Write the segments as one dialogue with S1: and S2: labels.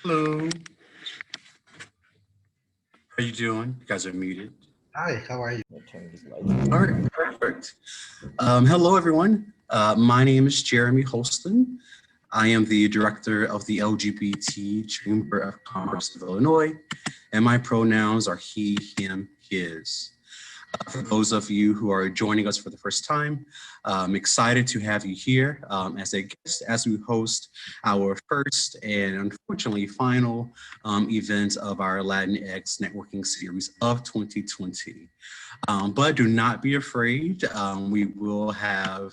S1: Hello. How you doing? You guys are muted.
S2: Hi, how are you?
S1: All right, perfect. Hello, everyone. My name is Jeremy Holston. I am the director of the LGBT Chamber of Commerce of Illinois, and my pronouns are he, him, his. For those of you who are joining us for the first time, I'm excited to have you here as a guest as we host our first and unfortunately final event of our LatinX networking series of 2020. But do not be afraid. We will have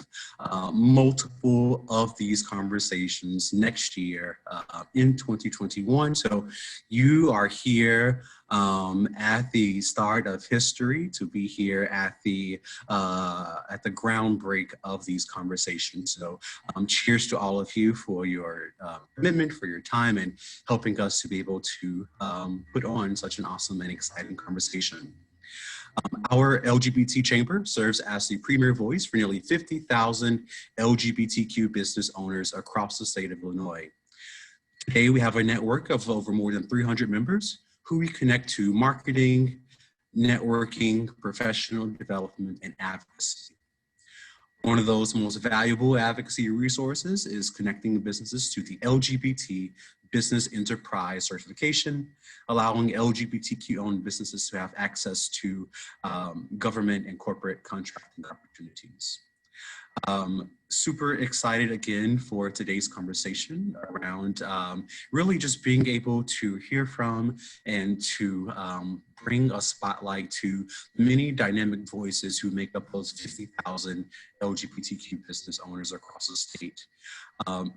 S1: multiple of these conversations next year in 2021. So you are here at the start of history, to be here at the groundbreak of these conversations. So cheers to all of you for your commitment, for your time, and helping us to be able to put on such an awesome and exciting conversation. Our LGBT Chamber serves as the premier voice for nearly 50,000 LGBTQ business owners across the state of Illinois. Today, we have a network of over more than 300 members who we connect to marketing, networking, professional development, and advocacy. One of those most valuable advocacy resources is connecting businesses to the LGBT Business Enterprise Certification, allowing LGBTQ-owned businesses to have access to government and corporate contracting opportunities. Super excited again for today's conversation around really just being able to hear from and to bring a spotlight to many dynamic voices who make up those 50,000 LGBTQ business owners across the state.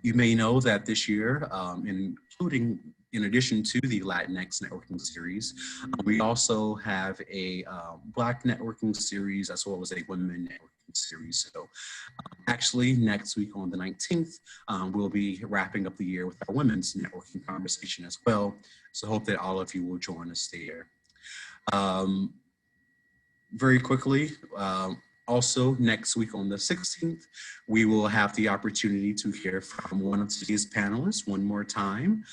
S1: You may know that this year, including in addition to the LatinX networking series, we also have a Black networking series as well as a women networking series. So actually next week on the 19th, we'll be wrapping up the year with our women's networking conversation as well. So hope that all of you will join us there. Very quickly, also next week on the 16th, we will have the opportunity to hear from one of today's panelists one more time,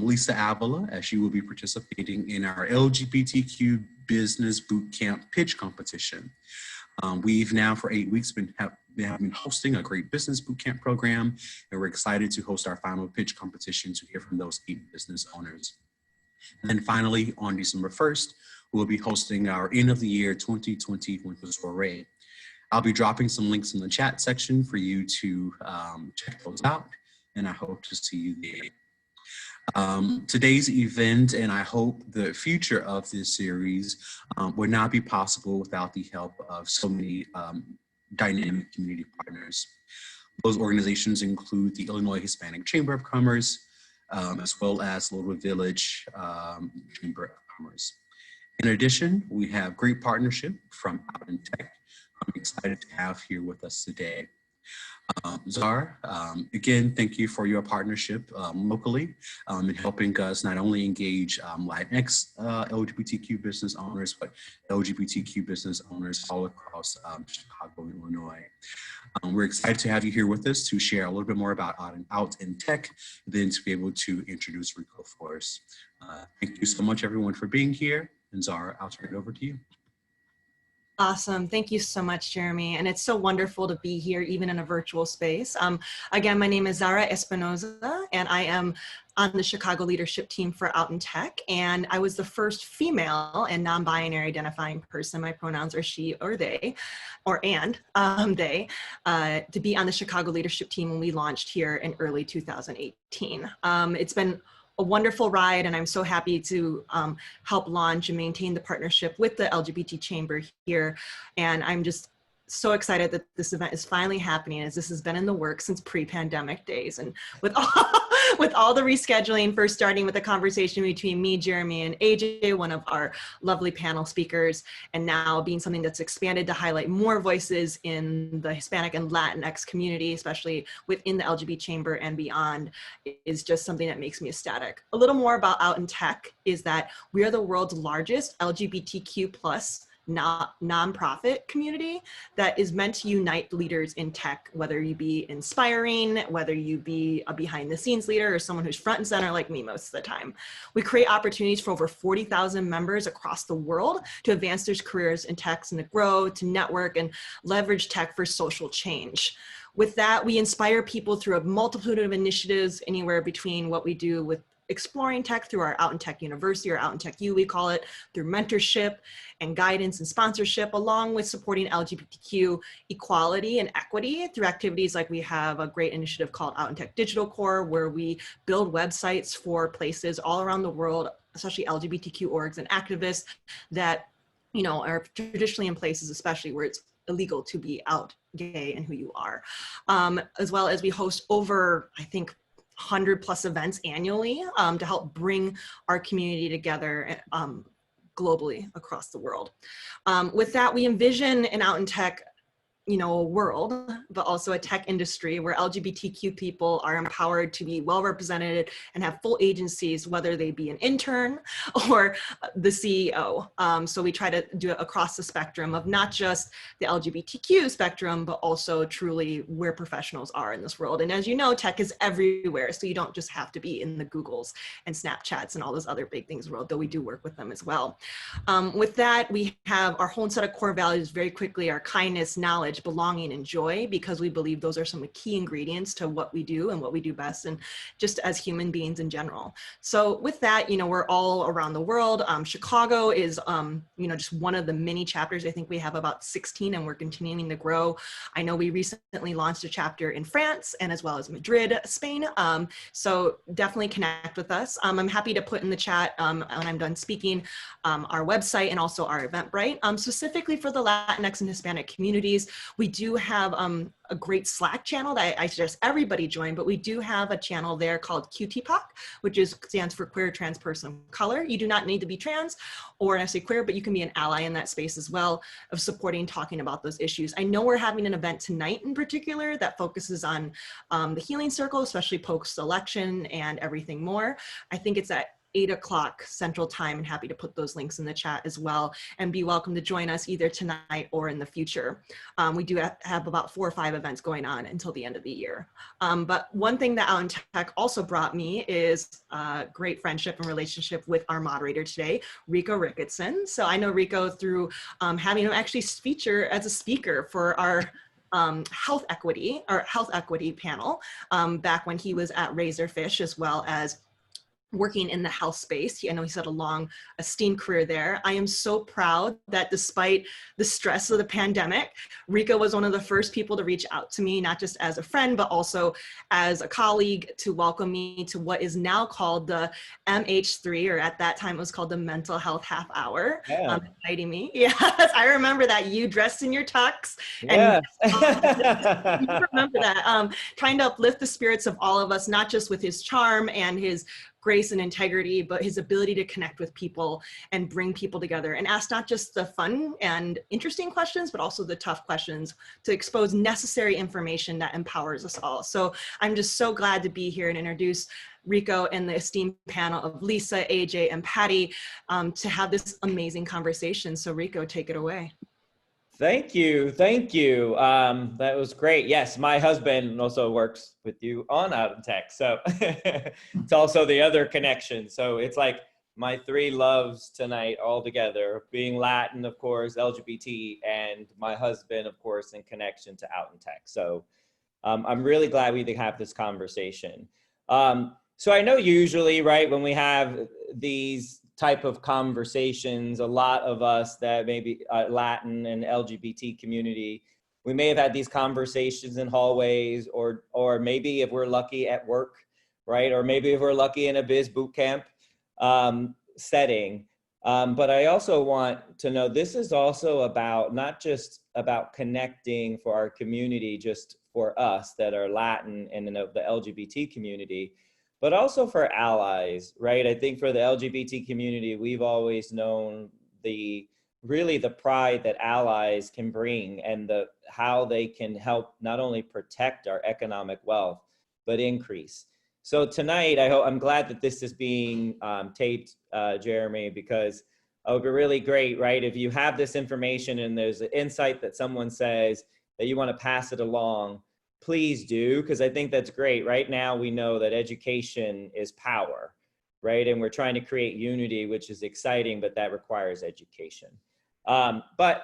S1: Lisa Avila, as she will be participating in our LGBTQ Business Bootcamp Pitch Competition. We've now for 8 weeks been hosting a great business bootcamp program, and we're excited to host our final pitch competition to hear from those 8 business owners. And then finally, on December 1st, we'll be hosting our end of the year 2020 winter soiree. I'll be dropping some links in the chat section for you to check those out, and I hope to see you there. Today's event, and I hope the future of this series, would not be possible without the help of so many dynamic community partners. Those organizations include the Illinois Hispanic Chamber of Commerce, as well as Little Village Chamber of Commerce. In addition, we have great partnership from Out in Tech. I'm excited to have here with us today. Zara, again, thank you for your partnership locally in helping us not only engage Latinx LGBTQ business owners, but LGBTQ business owners all across Chicago and Illinois. We're excited to have you here with us to share a little bit more about Out in Tech, then to be able to introduce Rico for us. Thank you so much, everyone, for being here. And Zara, I'll turn it over to you.
S3: Awesome. Thank you so much, Jeremy. And it's so wonderful to be here, even in a virtual space. Again, my name is Zara Espinoza, and I am on the Chicago leadership team for Out in Tech. And I was the first female and non-binary identifying person, my pronouns are she or they, or they, to be on the Chicago leadership team when we launched here in early 2018. It's been a wonderful ride, and I'm so happy to help launch and maintain the partnership with the LGBT Chamber here. And I'm just so excited that this event is finally happening, as this has been in the works since pre-pandemic days. And with all the rescheduling, first starting with a conversation between me, Jeremy, and AJ, one of our lovely panel speakers, and now being something that's expanded to highlight more voices in the Hispanic and Latinx community, especially within the LGBT Chamber and beyond, is just something that makes me ecstatic. A little more about Out in Tech is that we are the world's largest LGBTQ+ nonprofit community that is meant to unite leaders in tech, whether you be inspiring, whether you be a behind the scenes leader or someone who's front and center like me most of the time. We create opportunities for over 40,000 members across the world to advance their careers in tech and to grow, to network and leverage tech for social change. With that, we inspire people through a multitude of initiatives, anywhere between what we do with exploring tech through our Out in Tech University, or Out in Tech U, we call it, through mentorship and guidance and sponsorship, along with supporting LGBTQ equality and equity through activities like we have a great initiative called Out in Tech Digital Core, where we build websites for places all around the world, especially LGBTQ orgs and activists that, you know, are traditionally in places, especially where it's illegal to be out gay and who you are. As well as we host over, I think, 100+ events annually to help bring our community together globally across the world. With that, we envision an Out in Tech, you know, a world, but also a tech industry where LGBTQ people are empowered to be well represented and have full agencies, whether they be an intern or the CEO. So we try to do it across the spectrum of not just the LGBTQ spectrum, but also truly where professionals are in this world. And as you know, tech is everywhere. So you don't just have to be in the Googles and Snapchats and all those other big things world, though we do work with them as well. With that, we have our whole set of core values very quickly, our kindness, knowledge, belonging, and joy, because we believe those are some of the key ingredients to what we do and what we do best, and just as human beings in general. So with that, you know, we're all around the world. Chicago is, you know, just one of the many chapters. I think we have about 16 and we're continuing to grow. I know we recently launched a chapter in France and as well as Madrid, Spain. So definitely connect with us. I'm happy to put in the chat when I'm done speaking, our website and also our Eventbrite. Specifically for the Latinx and Hispanic communities, we do have a great Slack channel that I suggest everybody join, but we do have a channel there called QTPOC, which stands for Queer Trans Person of Color. You do not need to be trans or necessarily queer, but you can be an ally in that space as well of supporting, talking about those issues. I know we're having an event tonight in particular that focuses on the Healing Circle, especially post-election and everything more. I think it's at 8 o'clock Central Time, and happy to put those links in the chat as well, and be welcome to join us either tonight or in the future. We do have about 4 or 5 events going on until the end of the year. But one thing that Out in Tech also brought me is a great friendship and relationship with our moderator today, Rico Ricketson. So I know Rico through having him actually feature as a speaker for our health equity panel back when he was at Razorfish, as well as working in the health space. I know he's had a long, esteemed career there. I am so proud that despite the stress of the pandemic, Rico was one of the first people to reach out to me, not just as a friend, but also as a colleague, to welcome me to what is now called the MH3, or at that time it was called the Mental Health Half Hour.
S2: Yeah.
S3: Inviting me. Yes, I remember that, you dressed in your tux.
S2: Yeah.
S3: And you remember that, trying to uplift the spirits of all of us, not just with his charm and his grace and integrity, but his ability to connect with people and bring people together and ask not just the fun and interesting questions, but also the tough questions to expose necessary information that empowers us all. So I'm just so glad to be here and introduce Rico and the esteemed panel of Lisa, AJ, and Patty to have this amazing conversation. So Rico, take it away.
S2: Thank you. Thank you. That was great. Yes, my husband also works with you on Out in Tech. So it's also the other connection. So it's like my 3 loves tonight all together, being Latin, of course, LGBT, and my husband, of course, in connection to Out in Tech. So I'm really glad we have this conversation. So I know usually, right, when we have these type of conversations, a lot of us that maybe Latin and LGBT community, we may have had these conversations in hallways, or maybe if we're lucky at work, right? Or maybe if we're lucky in a biz boot camp setting. But I also want to know, this is also about not just about connecting for our community, just for us that are Latin and in the LGBT community, but also for allies, right? I think for the LGBT community, we've always known really the pride that allies can bring, and how they can help not only protect our economic wealth, but increase. So tonight, I'm glad that this is being taped, Jeremy, because Oh, but really great, right? If you have this information and there's an insight that someone says that you want to pass it along, please do, because I think that's great. Right now, we know that education is power, right? And we're trying to create unity, which is exciting, but that requires education. But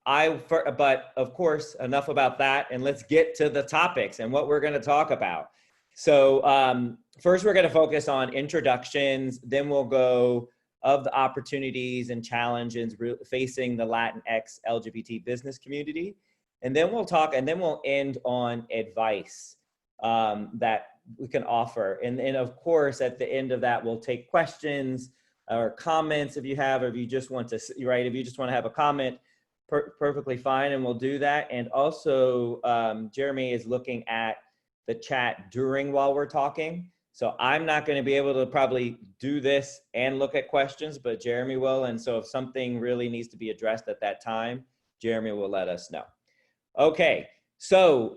S2: of course, enough about that, and let's get to the topics and what we're going to talk about. So first, we're going to focus on introductions, then we'll go of the opportunities and challenges facing the Latinx LGBT business community. And then we'll talk, and then we'll end on advice that we can offer. And of course, at the end of that, we'll take questions or comments if you have, or if you just want to, right, if you just want to have a comment, perfectly fine, and we'll do that. And also, Jeremy is looking at the chat while we're talking. So I'm not going to be able to probably do this and look at questions, but Jeremy will. And so if something really needs to be addressed at that time, Jeremy will let us know. Okay, so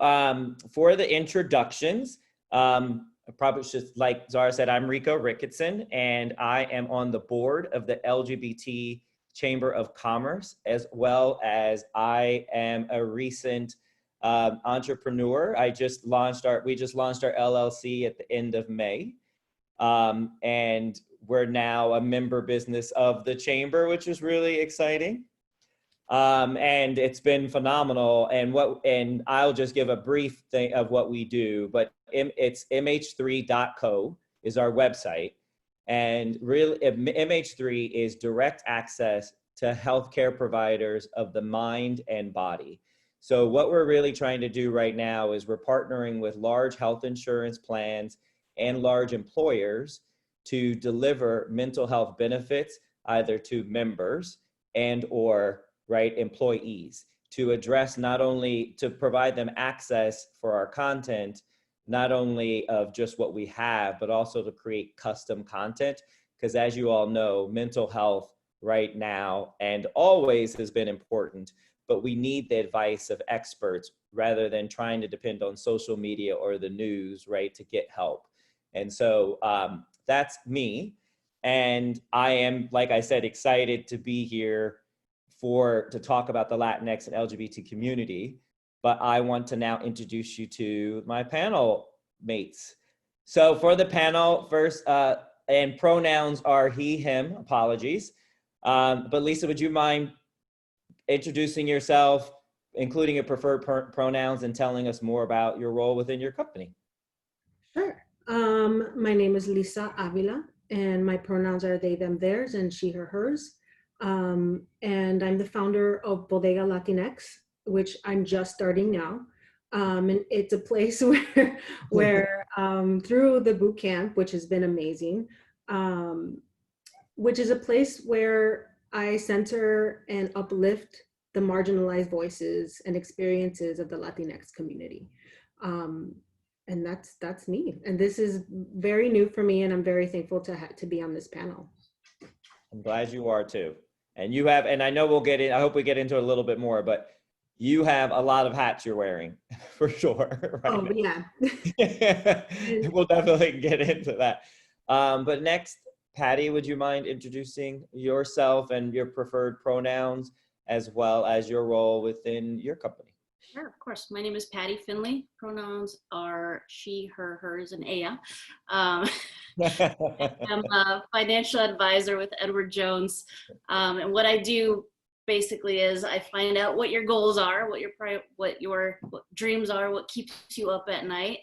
S2: for the introductions, probably just like Zara said, I'm Rico Ricketson, and I am on the board of the LGBT Chamber of Commerce, as well as I am a recent entrepreneur. We just launched our LLC at the end of May. And we're now a member business of the Chamber, which is really exciting. And it's been phenomenal. And I'll just give a brief thing of what we do, but it's mh3.co is our website. And really, MH3 is direct access to healthcare providers of the mind and body. So what we're really trying to do right now is we're partnering with large health insurance plans and large employers to deliver mental health benefits either to members and or employees, to address not only to provide them access for our content, not only of just what we have, but also to create custom content. Because as you all know, mental health right now and always has been important, but we need the advice of experts rather than trying to depend on social media or the news, right, to get help. And so that's me. And I am, like I said, excited to be here to talk about the Latinx and LGBT community. But I want to now introduce you to my panel mates. So for the panel, first, and pronouns are he, him, apologies. But Lisa, would you mind introducing yourself, including your preferred pronouns, and telling us more about your role within your company?
S4: Sure. My name is Lisa Avila, and my pronouns are they, them, theirs, and she, her, hers. And I'm the founder of Bodega LatinX, which I'm just starting now. And it's a place where through the boot camp, which has been amazing, which is a place where I center and uplift the marginalized voices and experiences of the Latinx community. And that's me. And this is very new for me, and I'm very thankful to be on this panel.
S2: I'm glad you are too. And you have, and I know we'll get in, I hope we get into it a little bit more, but you have a lot of hats you're wearing for sure. Right?
S4: Oh, yeah.
S2: We'll definitely get into that. But next, Patty, would you mind introducing yourself and your preferred pronouns, as well as your role within your company?
S5: Sure, of course. My name is Patty Finley. Pronouns are she, her, hers, and Aya. I'm a financial advisor with Edward Jones. And what I do basically is I find out what your goals are, what your dreams are, what keeps you up at night.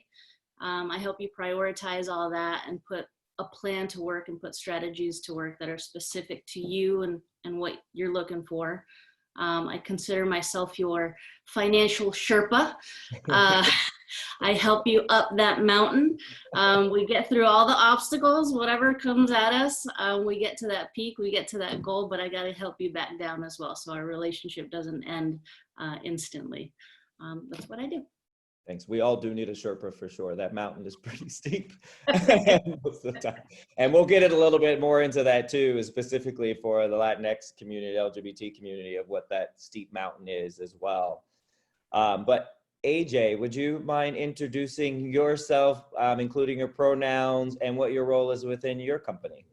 S5: I help you prioritize all that and put a plan to work and put strategies to work that are specific to you and what you're looking for. I consider myself your financial Sherpa. I help you up that mountain. We get through all the obstacles, whatever comes at us. We get to that peak, we get to that goal, but I got to help you back down as well, so our relationship doesn't end instantly. That's what I do.
S2: Thanks. We all do need a Sherpa for sure. That mountain is pretty steep most of the time. And we'll get it a little bit more into that too, specifically for the Latinx community, LGBT community, of what that steep mountain is as well. But AJ, would you mind introducing yourself, including your pronouns and what your role is within your company?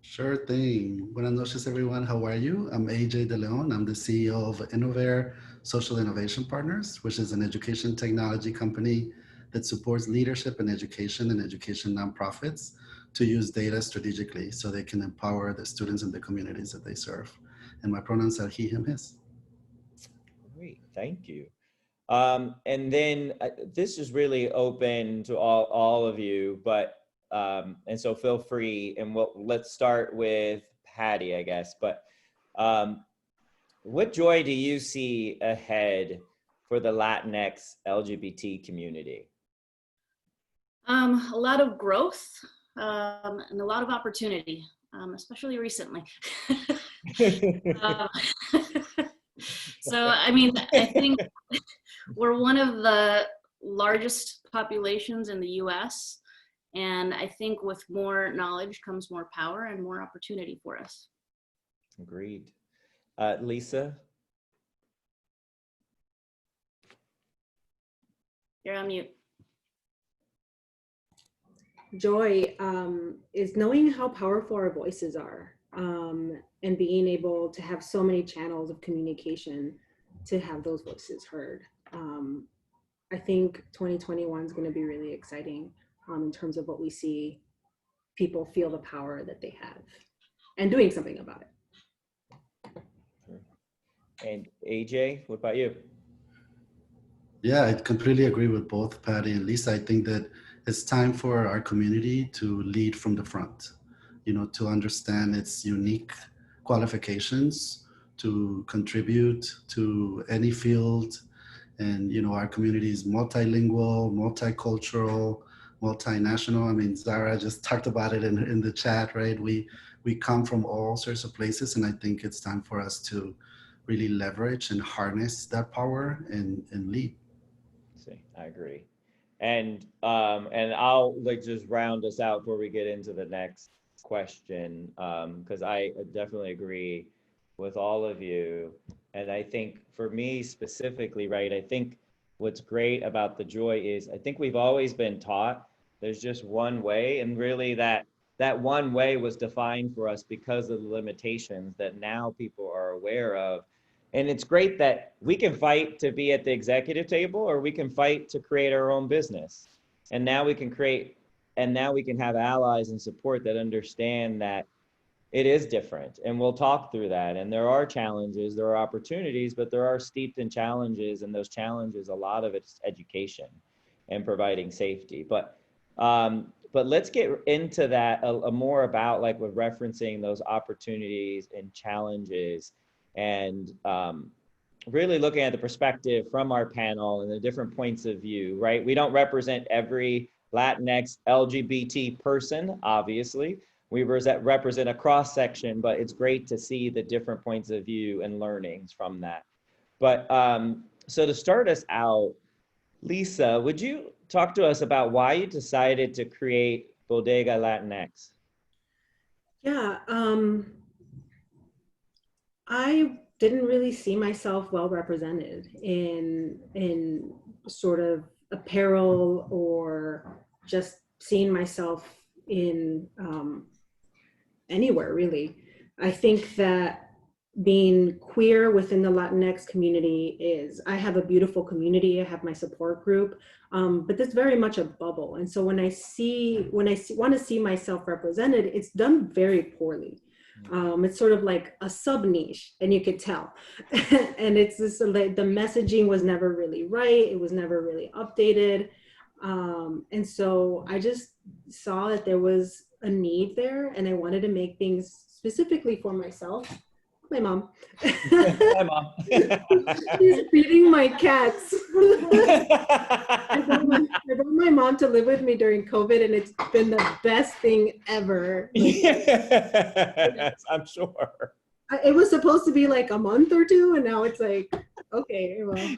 S6: Sure thing. Buenas noches, everyone. How are you? I'm AJ DeLeon. I'm the CEO of Innovare Social Innovation Partners, which is an education technology company that supports leadership in education and education nonprofits to use data strategically so they can empower the students and the communities that they serve. And my pronouns are he, him, his.
S2: Great, thank you. And then this is really open to all of you, but and so feel free, and let's start with Patty, I guess. But what joy do you see ahead for the Latinx LGBT community?
S5: A lot of growth and a lot of opportunity, especially recently. Um, so, I mean, I think we're one of the largest populations in the US. And I think with more knowledge comes more power and more opportunity for us.
S2: Agreed. Lisa?
S5: You're on mute.
S4: Joy is knowing how powerful our voices are, and being able to have so many channels of communication to have those voices heard. I think 2021 is going to be really exciting in terms of what we see people feel the power that they have and doing something about it.
S2: And AJ, what about you?
S6: Yeah, I completely agree with both Patty and Lisa. I think that it's time for our community to lead from the front, you know, to understand its unique qualifications, to contribute to any field. And, you know, our community is multilingual, multicultural, multinational. I mean, Zara just talked about it in the chat, right? We come from all sorts of places, and I think it's time for us to really leverage and harness that power and lead.
S2: See, I agree. And I'll just round us out before we get into the next question, because I definitely agree with all of you. And I think for me specifically, right, I think what's great about the joy is I think we've always been taught there's just one way, and really that one way was defined for us because of the limitations that now people are aware of. And it's great that we can fight to be at the executive table, or we can fight to create our own business. And now we can have allies and support that understand that it is different. And we'll talk through that. And there are challenges, there are opportunities, but there are steeped in challenges. And those challenges, a lot of it's education and providing safety. But let's get into that more about, like, with referencing those opportunities and challenges, and really looking at the perspective from our panel and the different points of view, right? We don't represent every Latinx LGBT person, obviously. We represent a cross section, but it's great to see the different points of view and learnings from that. But so to start us out, Lisa, would you talk to us about why you decided to create Bodega LatinX?
S4: Yeah, I didn't really see myself well represented in sort of apparel, or just seeing myself in anywhere really. I think that being queer within the Latinx community I have a beautiful community, I have my support group, but that's very much a bubble. And so when I want to see myself represented, it's done very poorly. It's sort of like a sub niche, and you could tell. And it's just like the messaging was never really right. It was never really updated. And so I just saw that there was a need there, and I wanted to make things specifically for myself. My mom.
S2: Hi, Mom.
S4: She's feeding my cats. I brought my mom to live with me during COVID, and it's been the best thing ever.
S2: Yes, I'm sure.
S4: It was supposed to be like a month or two, and now it's like, okay, well.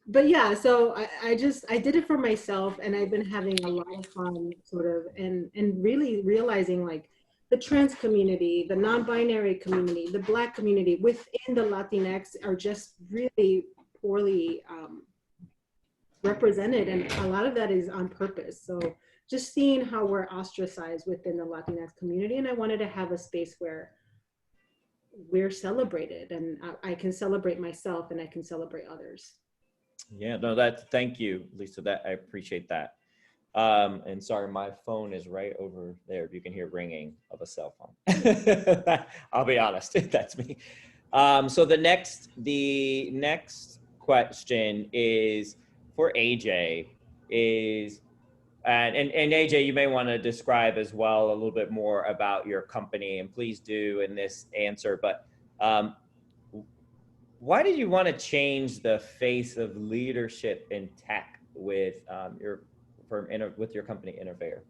S4: But yeah, so I did it for myself, and I've been having a lot of fun, sort of, and really realizing, like, the trans community, the non-binary community, the Black community within the Latinx are just really poorly represented, and a lot of that is on purpose. So just seeing how we're ostracized within the Latinx community, and I wanted to have a space where we're celebrated, and I can celebrate myself and I can celebrate others.
S2: Yeah, no, thank you, Lisa, that I appreciate that. And sorry, my phone is right over there. You can hear ringing of a cell phone. I'll be honest, that's me. So the next question is for AJ, and AJ, you may want to describe as well a little bit more about your company, and please do in this answer, but why did you want to change the face of leadership in tech with your company Innovare?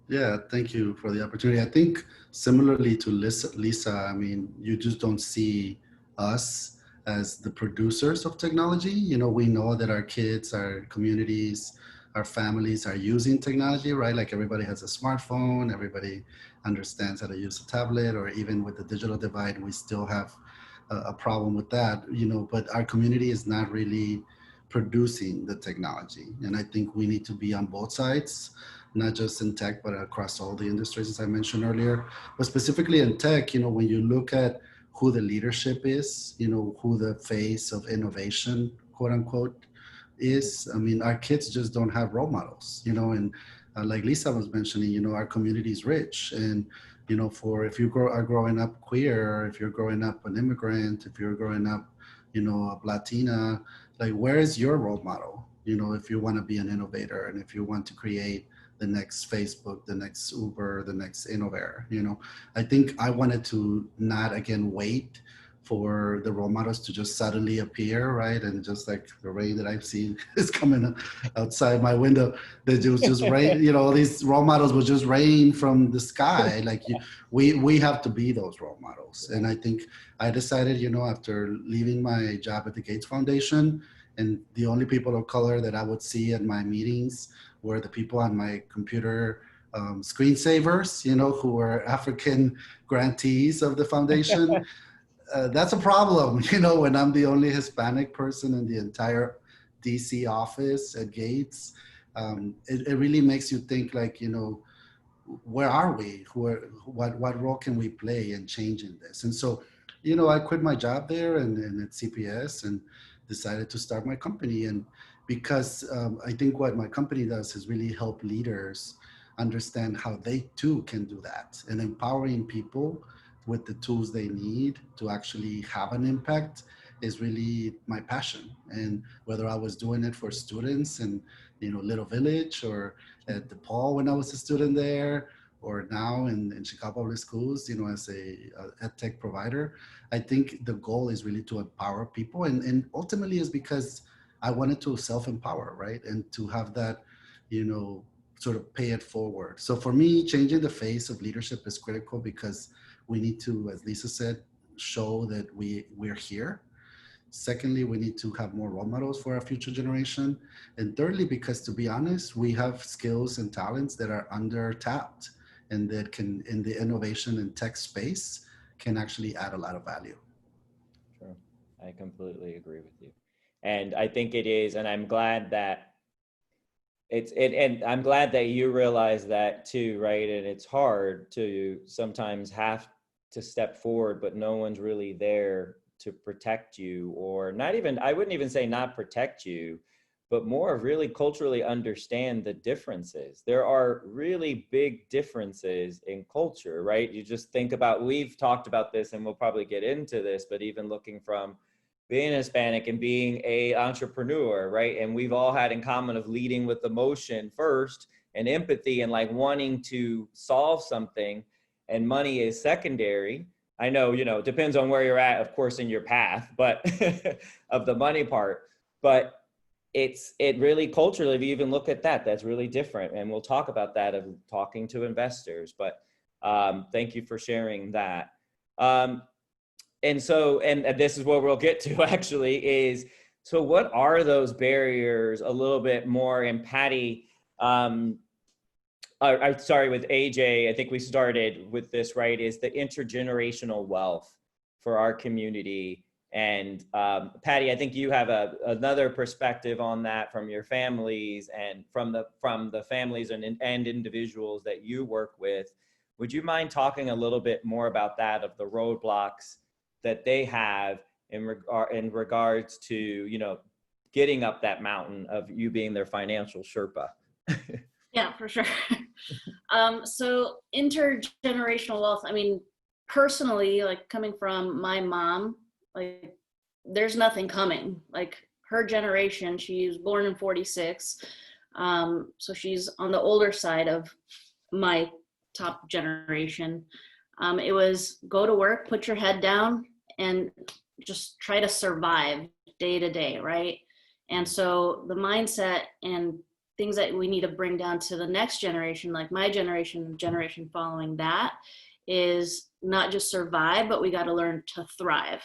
S6: Yeah, thank you for the opportunity. I think similarly to Lisa, I mean, you just don't see us as the producers of technology. You know, we know that our kids, our communities, our families are using technology, right? Like everybody has a smartphone, everybody understands how to use a tablet, or even with the digital divide, we still have a problem with that, you know, but our community is not really producing the technology. And I think we need to be on both sides, not just in tech, but across all the industries, as I mentioned earlier. But specifically in tech, you know, when you look at who the leadership is, you know, who the face of innovation, quote unquote, is, I mean, our kids just don't have role models, you know, and like Lisa was mentioning, you know, our community is rich. And, you know, if you are growing up queer, or if you're growing up an immigrant, if you're growing up, you know, a Latina, like, where is your role model? You know, if you want to be an innovator and if you want to create the next Facebook, the next Uber, the next Innovare, you know, I think I wanted to not again wait for the role models to just suddenly appear, right? And just like the rain that I've seen is coming outside my window, that it was just rain, you know, these role models will just rain from the sky. Like we have to be those role models. And I think I decided, you know, after leaving my job at the Gates Foundation, and the only people of color that I would see at my meetings were the people on my computer screensavers, you know, who were African grantees of the foundation. That's a problem, you know, when I'm the only Hispanic person in the entire DC office at Gates. It really makes you think, like, you know, where are we? What role can we play in changing this? And so, you know, I quit my job there and at CPS and decided to start my company. And because I think what my company does is really help leaders understand how they too can do that, and empowering people with the tools they need to actually have an impact is really my passion. And whether I was doing it for students in, you know, Little Village, or at DePaul when I was a student there, or now in Chicago Public Schools, you know, as a ed tech provider, I think the goal is really to empower people, and ultimately is because I wanted to self-empower, right? And to have that, you know, sort of pay it forward. So for me, changing the face of leadership is critical, because we need to, as Lisa said, show that we're here. Secondly, we need to have more role models for our future generation. And thirdly, because to be honest, we have skills and talents that are under tapped, and that can, in the innovation and tech space, can actually add a lot of value.
S2: Sure, I completely agree with you. And I think it is, and I'm glad that and I'm glad that you realize that too, right? And it's hard to sometimes have to step forward, but no one's really there to protect you, or not even, I wouldn't even say not protect you, but more really culturally understand the differences. There are really big differences in culture, right? You just think about, we've talked about this and we'll probably get into this, but even looking from being Hispanic and being a entrepreneur, right? And we've all had in common of leading with emotion first and empathy and like wanting to solve something, and money is secondary. I know, you know, it depends on where you're at, of course, in your path, but of the money part, but it really culturally, if you even look at that, that's really different. And we'll talk about that of talking to investors, but thank you for sharing that. And so, and this is what we'll get to actually is, so what are those barriers a little bit more? And Patty, sorry, with AJ, I think we started with this, right, is the intergenerational wealth for our community And Patty, I think you have another perspective on that from your families and from the families and individuals that you work with. Would you mind talking a little bit more about that, of the roadblocks that they have in regards to, you know, getting up that mountain of you being their financial Sherpa?
S5: Yeah, for sure. So intergenerational wealth, I mean, personally, like coming from my mom, like there's nothing coming. Like her generation, she was born in 46. So she's on the older side of my top generation. It was go to work, put your head down, and just try to survive day to day, right? And so the mindset and things that we need to bring down to the next generation, like my generation, generation following that, is not just survive, but we got to learn to thrive.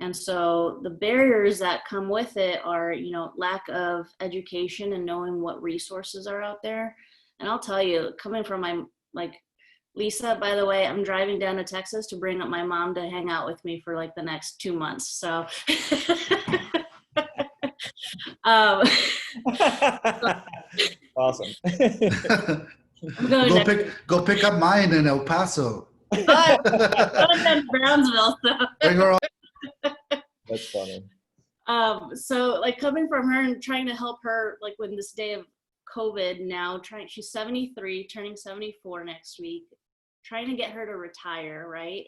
S5: And so the barriers that come with it are, you know, lack of education and knowing what resources are out there. And I'll tell you, coming from my, like, Lisa, by the way, I'm driving down to Texas to bring up my mom to hang out with me for like the next 2 months. So
S2: Awesome.
S6: Go pick up mine in El Paso.
S5: I'm in Brownsville, so.
S6: Bring her on.
S2: That's funny.
S5: So like coming from her and trying to help her, like when this day of COVID now, she's 73, turning 74 next week, trying to get her to retire, right?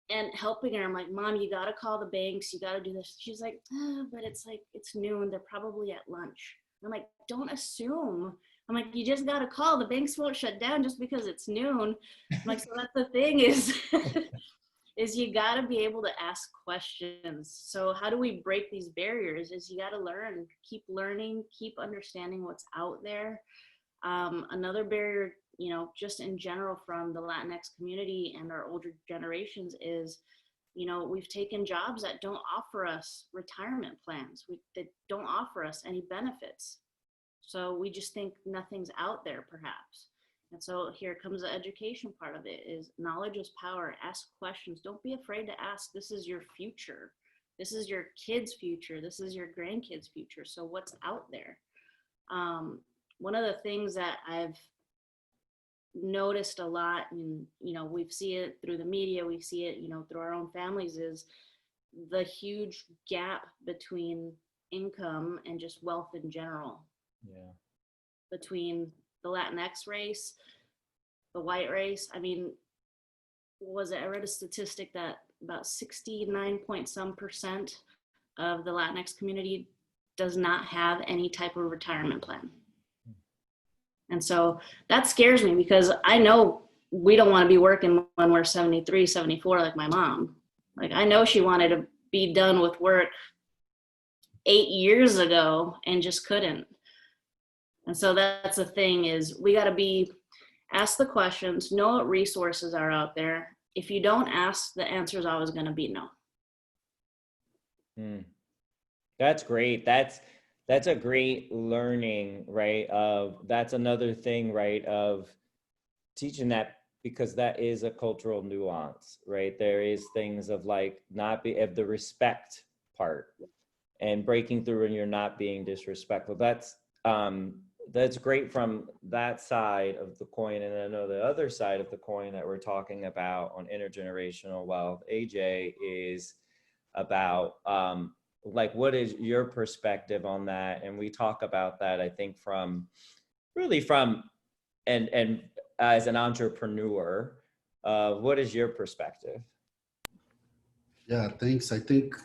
S5: And helping her, I'm like, Mom, you gotta call the banks, you gotta do this. She's like, but it's like, it's noon, they're probably at lunch. I'm like, don't assume. I'm like, you just gotta call, the banks won't shut down just because it's noon. I'm like, so that's the thing is, is you gotta be able to ask questions. So how do we break these barriers is you gotta learn, keep learning, keep understanding what's out there. Another barrier, you know, just in general from the Latinx community and our older generations is, you know, we've taken jobs that don't offer us retirement plans, that don't offer us any benefits. So we just think nothing's out there perhaps. And so here comes the education part of it is knowledge is power. Ask questions. Don't be afraid to ask. This is your future. This is your kids' future. This is your grandkids' future. So what's out there? One of the things that I've noticed a lot, and you know, we see it through the media, we see it, you know, through our own families, is the huge gap between income and just wealth in general.
S2: Yeah.
S5: Between the Latinx race, the white race. I mean, I read a statistic that about 69% of the Latinx community does not have any type of retirement plan. And so that scares me because I know we don't want to be working when we're 73, 74, like my mom. Like I know she wanted to be done with work 8 years ago and just couldn't. And so that's the thing is we got to ask the questions, know what resources are out there. If you don't ask, the answer is always going to be no.
S2: That's great. That's a great learning, right? That's another thing, right? Of teaching that, because that is a cultural nuance, right? There is things of like of the respect part and breaking through and you're not being disrespectful. That's great from that side of the coin. And I know the other side of the coin that we're talking about on intergenerational wealth, AJ, is about like, what is your perspective on that? And we talk about that, I think, and as an entrepreneur, what is your perspective?
S6: Yeah, thanks. I think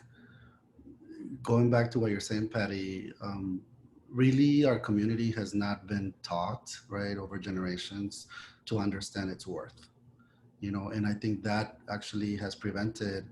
S6: going back to what you're saying, Patty, really our community has not been taught, right, over generations to understand its worth, you know, and I think that actually has prevented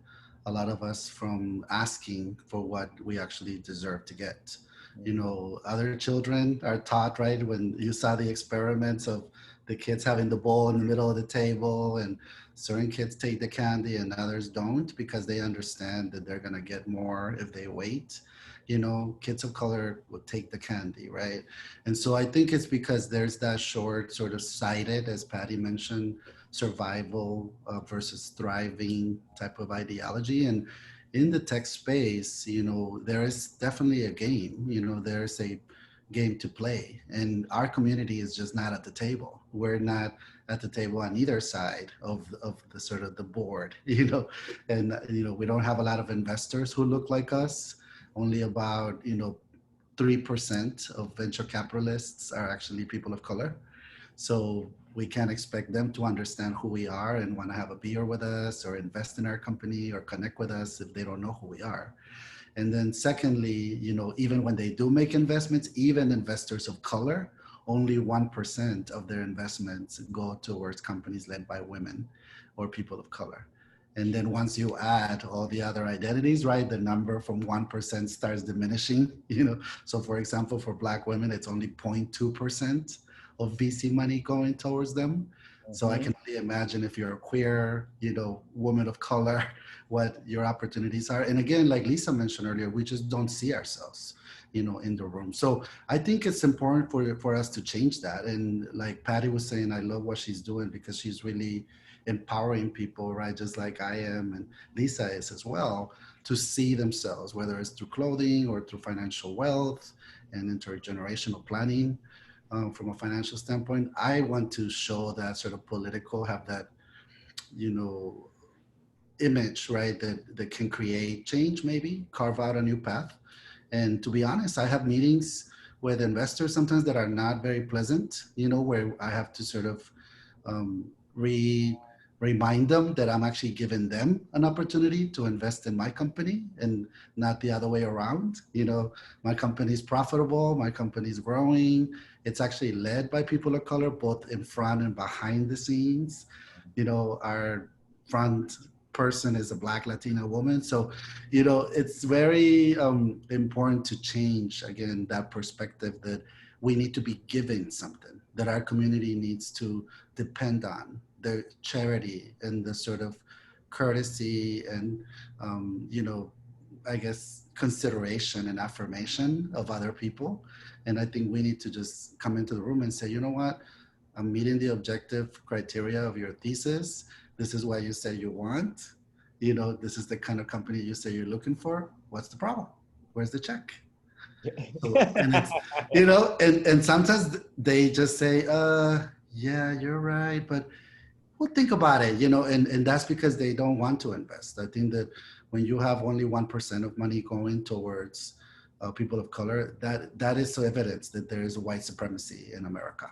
S6: a lot of us from asking for what we actually deserve to get. You know, other children are taught, right, when you saw the experiments of the kids having the bowl in the middle of the table, and certain kids take the candy and others don't because they understand that they're going to get more if they wait. You know, kids of color would take the candy, right? And so I think it's because there's that short sort of sighted, as Patty mentioned, survival versus thriving type of ideology. And in the tech space, you know, there is definitely a game, you know, there's a game to play, and our community is just not at the table. We're not at the table on either side of the sort of the board, you know, and, you know, we don't have a lot of investors who look like us. Only about, you know, 3% of venture capitalists are actually people of color. So we can't expect them to understand who we are and want to have a beer with us or invest in our company or connect with us if they don't know who we are. And then secondly, you know, even when they do make investments, even investors of color, only 1% of their investments go towards companies led by women or people of color. And then once you add all the other identities, right, the number from 1% starts diminishing, you know. So for example, for Black women, it's only 0.2% of VC money going towards them. So I can only imagine if you're a queer, you know, woman of color, what your opportunities are. And again, like Lisa mentioned earlier, we just don't see ourselves, you know, in the room. So I think it's important for us to change that. And like Patty was saying, I love what she's doing because she's really empowering people, right? Just like I am and Lisa is as well, to see themselves, whether it's through clothing or through financial wealth and intergenerational planning. From a financial standpoint, I want to show that sort of political, have that, you know, image, right, that can create change, maybe carve out a new path. And to be honest, I have meetings with investors sometimes that are not very pleasant, you know, where I have to sort of remind them that I'm actually giving them an opportunity to invest in my company and not the other way around. You know, my company is profitable, my company is growing. It's actually led by people of color, both in front and behind the scenes. You know, our front person is a Black Latina woman. So, you know, it's very important to change, again, that perspective that we need to be given something, that our community needs to depend on, the charity and the sort of courtesy and, you know, I guess, consideration and affirmation of other people. And I think we need to just come into the room and say, you know what, I'm meeting the objective criteria of your thesis. This is what you say you want. You know, this is the kind of company you say you're looking for. What's the problem? Where's the check? So, and it's, you know, and sometimes they just say, yeah, you're right, but we'll think about it, you know, and that's because they don't want to invest. I think that when you have only 1% of money going towards people of color, that is evidence that there is a white supremacy in America,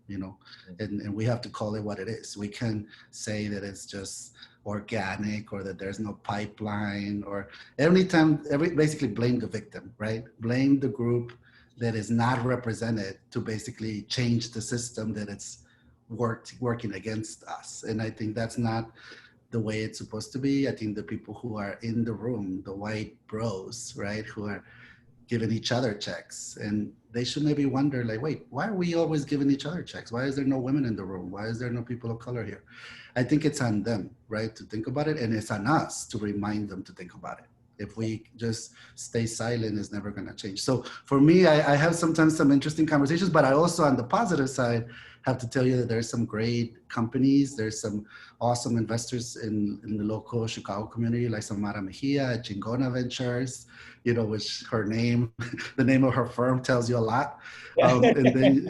S6: you know, and we have to call it what it is. We can say that it's just organic or that there's no pipeline, or basically blame the victim, right? Blame the group that is not represented to basically change the system that it's working against us. And I think that's not the way it's supposed to be. I think the people who are in the room, the white bros, right, who are giving each other checks, and they should maybe wonder, like, wait, why are we always giving each other checks? Why is there no women in the room? Why is there no people of color here? I think it's on them, right, to think about it, and it's on us to remind them to think about it. If we just stay silent, it's never going to change. So for me, I have sometimes some interesting conversations, but I also, on the positive side, have to tell you that there's some great companies. There's some awesome investors in the local Chicago community, like Samara Mejia at Chingona Ventures, you know, which her name, the name of her firm tells you a lot. And then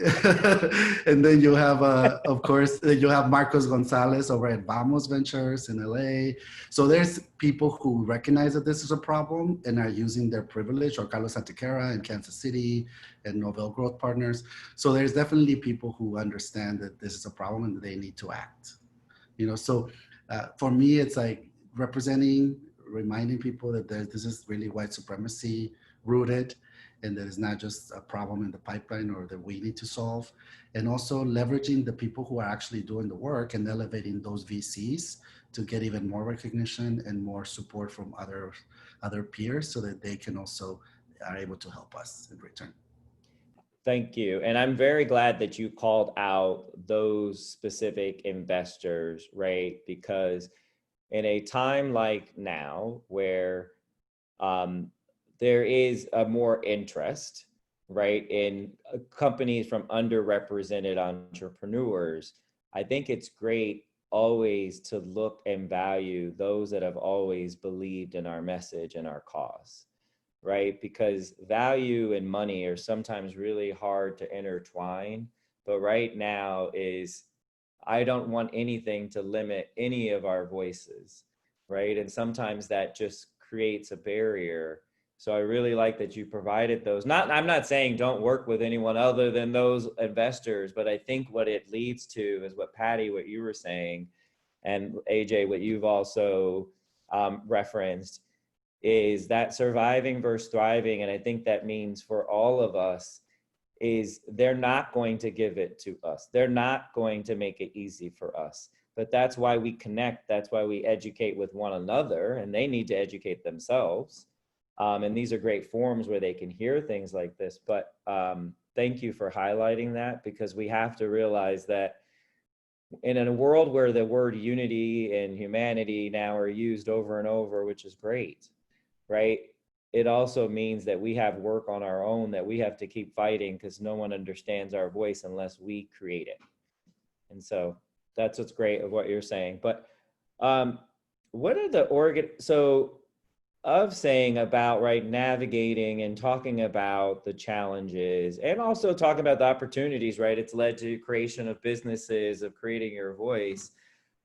S6: and then you have, of course, you have Marcos Gonzalez over at Vamos Ventures in LA. So there's people who recognize that this is a problem and are using their privilege, or Carlos Antequera in Kansas City and Novel Growth Partners. So there's definitely people who understand that this is a problem and they need to act. You know, so for me, it's like representing, reminding people that this is really white supremacy rooted, and that it's not just a problem in the pipeline or that we need to solve. And also leveraging the people who are actually doing the work and elevating those VCs to get even more recognition and more support from other peers, so that they can also are able to help us in return.
S2: Thank you. And I'm very glad that you called out those specific investors, right? Because in a time like now where there is a more interest, right, in companies from underrepresented entrepreneurs, I think it's great always to look and value those that have always believed in our message and our cause, right? Because value and money are sometimes really hard to intertwine, but right now is, I don't want anything to limit any of our voices, right? And sometimes that just creates a barrier. So I really like that you provided those. I'm not saying don't work with anyone other than those investors, but I think what it leads to is what Patty, what you were saying, and AJ, what you've also referenced, is that surviving versus thriving. And I think that means for all of us is they're not going to give it to us. They're not going to make it easy for us. But that's why we connect. That's why we educate with one another, and they need to educate themselves. And these are great forums where they can hear things like this. But thank you for highlighting that, because we have to realize that in a world where the word unity and humanity now are used over and over, which is great, right? It also means that we have work on our own that we have to keep fighting, because no one understands our voice unless we create it. And so that's what's great of what you're saying. But what are the so of saying about, right, navigating and talking about the challenges and also talking about the opportunities, right? It's led to creation of businesses, of creating your voice.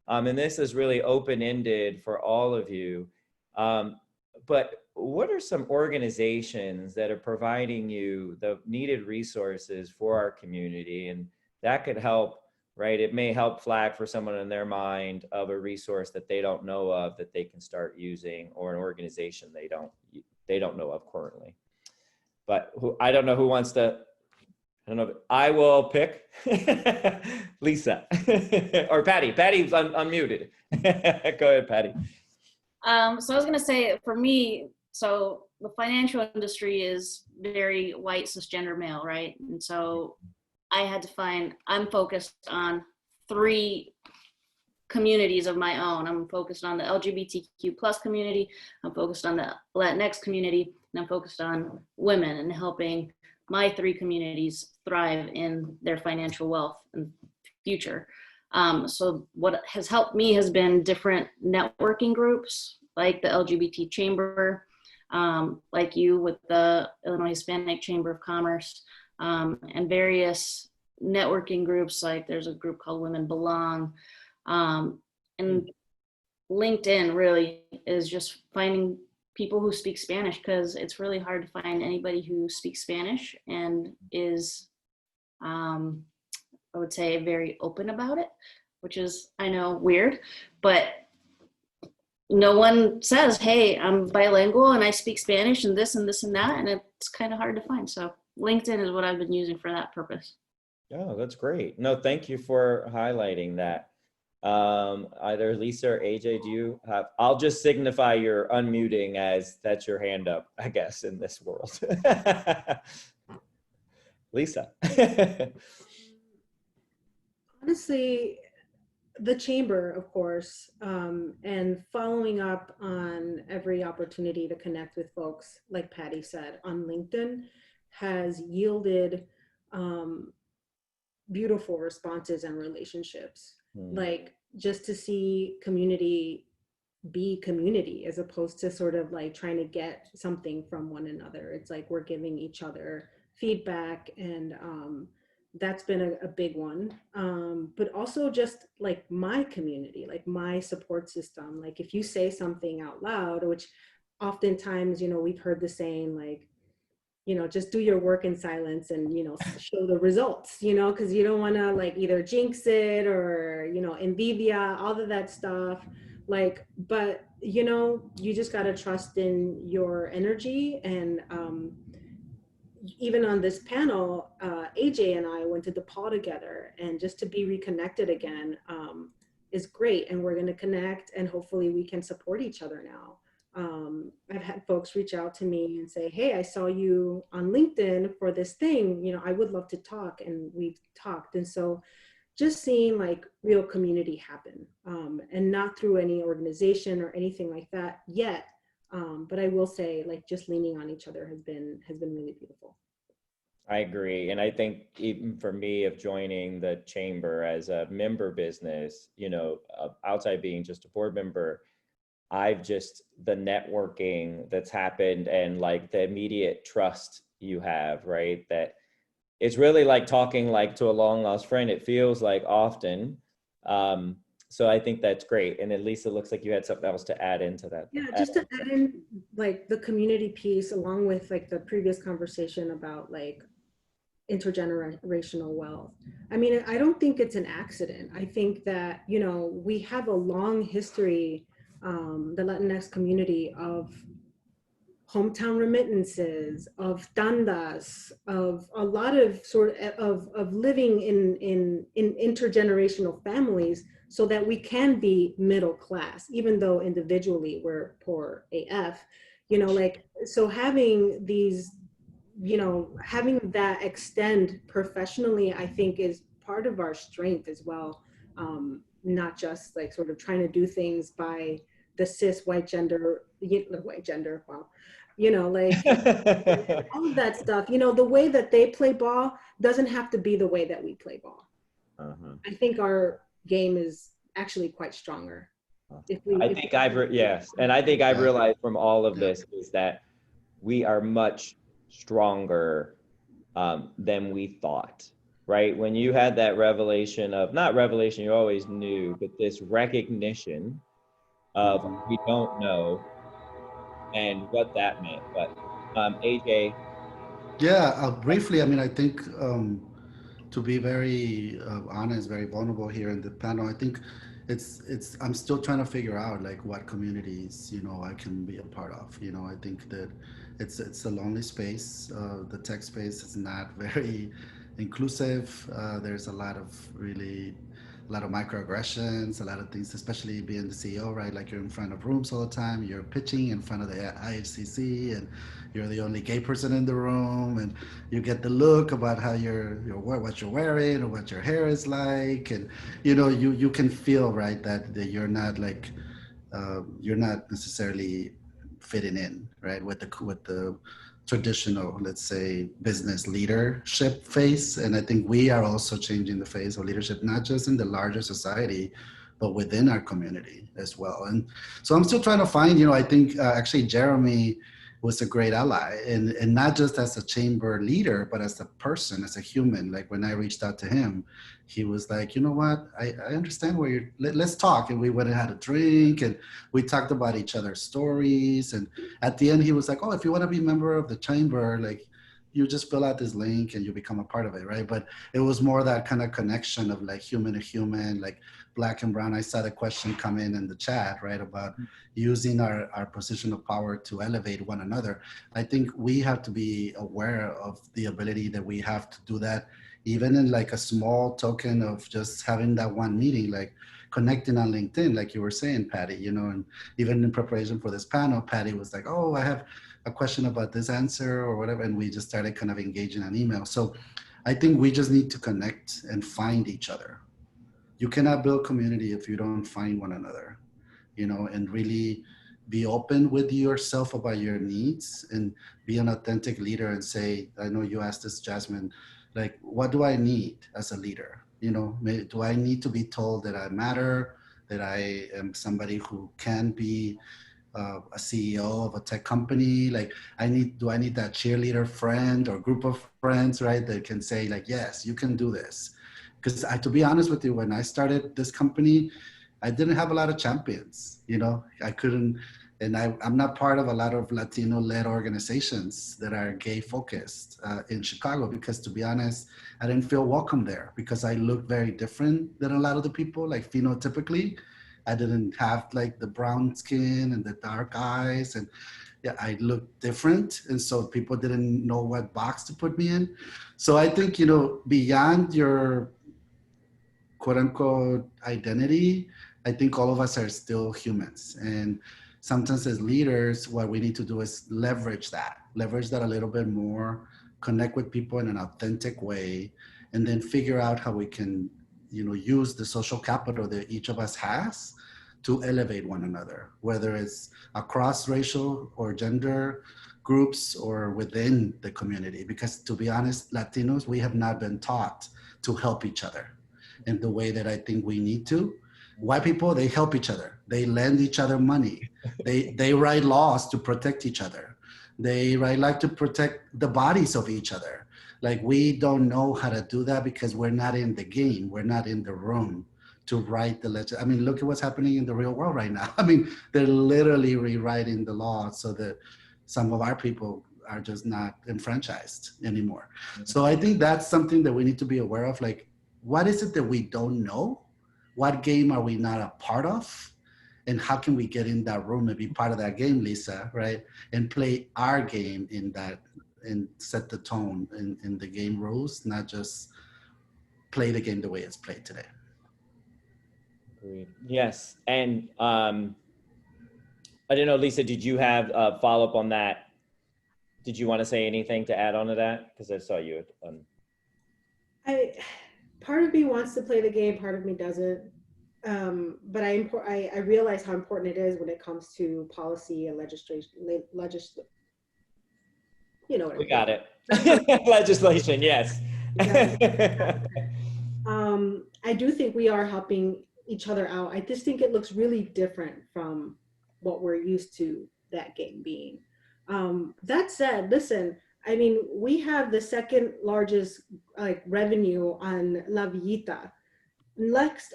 S2: And this is really open-ended for all of you. But what are some organizations that are providing you the needed resources for our community? And that could help, right? It may help flag for someone in their mind of a resource that they don't know of that they can start using, or an organization they don't know of currently. But I don't know who wants to, I don't know, I will pick Lisa or Patty. Patty's unmuted. Go ahead, Patty.
S5: So I was going to say, for me, so the financial industry is very white cisgender male, right? And so I had to find, I'm focused on 3 communities of my own. I'm focused on the LGBTQ plus community, I'm focused on the Latinx community, and I'm focused on women and helping my 3 communities thrive in their financial wealth and future. So what has helped me has been different networking groups, like the LGBT Chamber, like you with the Illinois Hispanic Chamber of Commerce, and various networking groups, like there's a group called Women Belong. And LinkedIn really is just finding people who speak Spanish, because it's really hard to find anybody who speaks Spanish and is, I would say, very open about it, which is, I know, weird, but no one says, hey, I'm bilingual and I speak Spanish and this and this and that, and it's kind of hard to find. So LinkedIn is what I've been using for that purpose.
S2: Oh, that's great. No, thank you for highlighting that. Either Lisa or AJ, do you have, I'll just signify your unmuting as that's your hand up, I guess, in this world. Lisa.
S4: Honestly, the chamber, of course, and following up on every opportunity to connect with folks, like Patty said, on LinkedIn has yielded beautiful responses and relationships. Like, just to see community be community, as opposed to sort of like trying to get something from one another. It's like we're giving each other feedback, and that's been a big one. But also just like my community, like my support system. Like if you say something out loud, which oftentimes, you know, we've heard the saying, like, you know, just do your work in silence and, you know, show the results, you know, because you don't want to like either jinx it or, you know, envidia, all of that stuff. Like, but, you know, you just got to trust in your energy. And even on this panel, AJ and I went to DePaul together, and just to be reconnected again is great. And we're going to connect, and hopefully we can support each other now. I've had folks reach out to me and say, hey, I saw you on LinkedIn for this thing, you know, I would love to talk, and we've talked. And so just seeing like real community happen, and not through any organization or anything like that yet. But I will say, like, just leaning on each other has been really beautiful.
S2: I agree. And I think even for me of joining the chamber as a member business, you know, outside being just a board member, I've just the networking that's happened and like the immediate trust you have, right? That it's really like talking like to a long lost friend. It feels like often. So I think that's great. And at least it looks like you had something else to add into that.
S4: Yeah, just to add in like the community piece along with like the previous conversation about like intergenerational wealth. I mean, I don't think it's an accident. I think that, you know, we have a long history, the Latinx community, of hometown remittances, of tandas, of a lot of of living in intergenerational families so that we can be middle class, even though individually we're poor AF, you know, like, so having these, you know, having that extend professionally, I think is part of our strength as well. Not just like sort of trying to do things by the cis white gender, wow, you know, like all of that stuff, you know, the way that they play ball doesn't have to be the way that we play ball. I think our game is actually quite stronger.
S2: Yes. And I think I've realized from all of this is that we are much stronger than we thought, right? When you had that revelation of, not revelation, you always knew, but this recognition of we don't know and what that meant. But AJ.
S6: Yeah, briefly, I mean, I think to be very honest, very vulnerable here in the panel, I think I'm still trying to figure out like what communities, you know, I can be a part of. You know, I think that it's a lonely space. The tech space is not very inclusive. There's a lot of microaggressions, a lot of things, especially being the CEO, right? Like you're in front of rooms all the time. You're pitching in front of the IHCC, and you're the only gay person in the room, and you get the look about how what you're wearing or what your hair is like, and you know you can feel, right, that you're not like you're not necessarily fitting in, right, with the traditional, let's say, business leadership face. And I think we are also changing the face of leadership, not just in the larger society, but within our community as well. And so I'm still trying to find, you know, I think actually Jeremy was a great ally, and not just as a chamber leader, but as a person, as a human. Like when I reached out to him, he was like, you know what, I understand where you're, let's talk. And we went and had a drink, and we talked about each other's stories. And at the end, he was like, oh, if you want to be a member of the chamber, like you just fill out this link and you become a part of it, right? But it was more that kind of connection of like human to human, like black and brown. I saw the question come in the chat, right, about using our position of power to elevate one another. I think we have to be aware of the ability that we have to do that, even in like a small token of just having that one meeting, like connecting on LinkedIn, like you were saying, Patty, you know. And even in preparation for this panel, Patty was like, oh, I have a question about this answer or whatever. And we just started kind of engaging on email. So I think we just need to connect and find each other. You cannot build community if you don't find one another, you know, and really be open with yourself about your needs and be an authentic leader and say, I know you asked this, Jasmine, like, what do I need as a leader? You know, do I need to be told that I matter, that I am somebody who can be a CEO of a tech company? Like, do I need that cheerleader friend or group of friends, right, that can say like, yes, you can do this? Because to be honest with you, when I started this company, I didn't have a lot of champions, you know. I couldn't, and I'm not part of a lot of Latino-led organizations that are gay-focused in Chicago, because to be honest, I didn't feel welcome there because I looked very different than a lot of the people, like phenotypically. I didn't have like the brown skin and the dark eyes, and yeah, I looked different. And so people didn't know what box to put me in. So I think, you know, beyond your quote unquote identity, I think all of us are still humans. And sometimes as leaders, what we need to do is leverage that a little bit more, connect with people in an authentic way, and then figure out how we can, you know, use the social capital that each of us has to elevate one another, whether it's across racial or gender groups or within the community. Because to be honest, Latinos, we have not been taught to help each other in the way that I think we need to. White people, they help each other. They lend each other money. They write laws to protect each other. They write like to protect the bodies of each other. Like we don't know how to do that because we're not in the game. We're not in the room to write the legend. I mean, look at what's happening in the real world right now. I mean, they're literally rewriting the law so that some of our people are just not enfranchised anymore. So I think that's something that we need to be aware of. Like, what is it that we don't know? What game are we not a part of? And how can we get in that room and be part of that game, Lisa, right? And play our game in that and set the tone in the game rules, not just play the game the way it's played today.
S2: Agreed. Yes, and I didn't know, Lisa, did you have a follow-up on that? Did you want to say anything to add on to that? Because I saw you.
S4: Part of me wants to play the game, part of me doesn't. But I realize how important it is when it comes to policy and legislation. You know what
S2: We got it. Legislation, yes.
S4: I do think we are helping each other out. I just think it looks really different from what we're used to that game being. That said, listen, I mean, we have the second largest like revenue on La Villita, next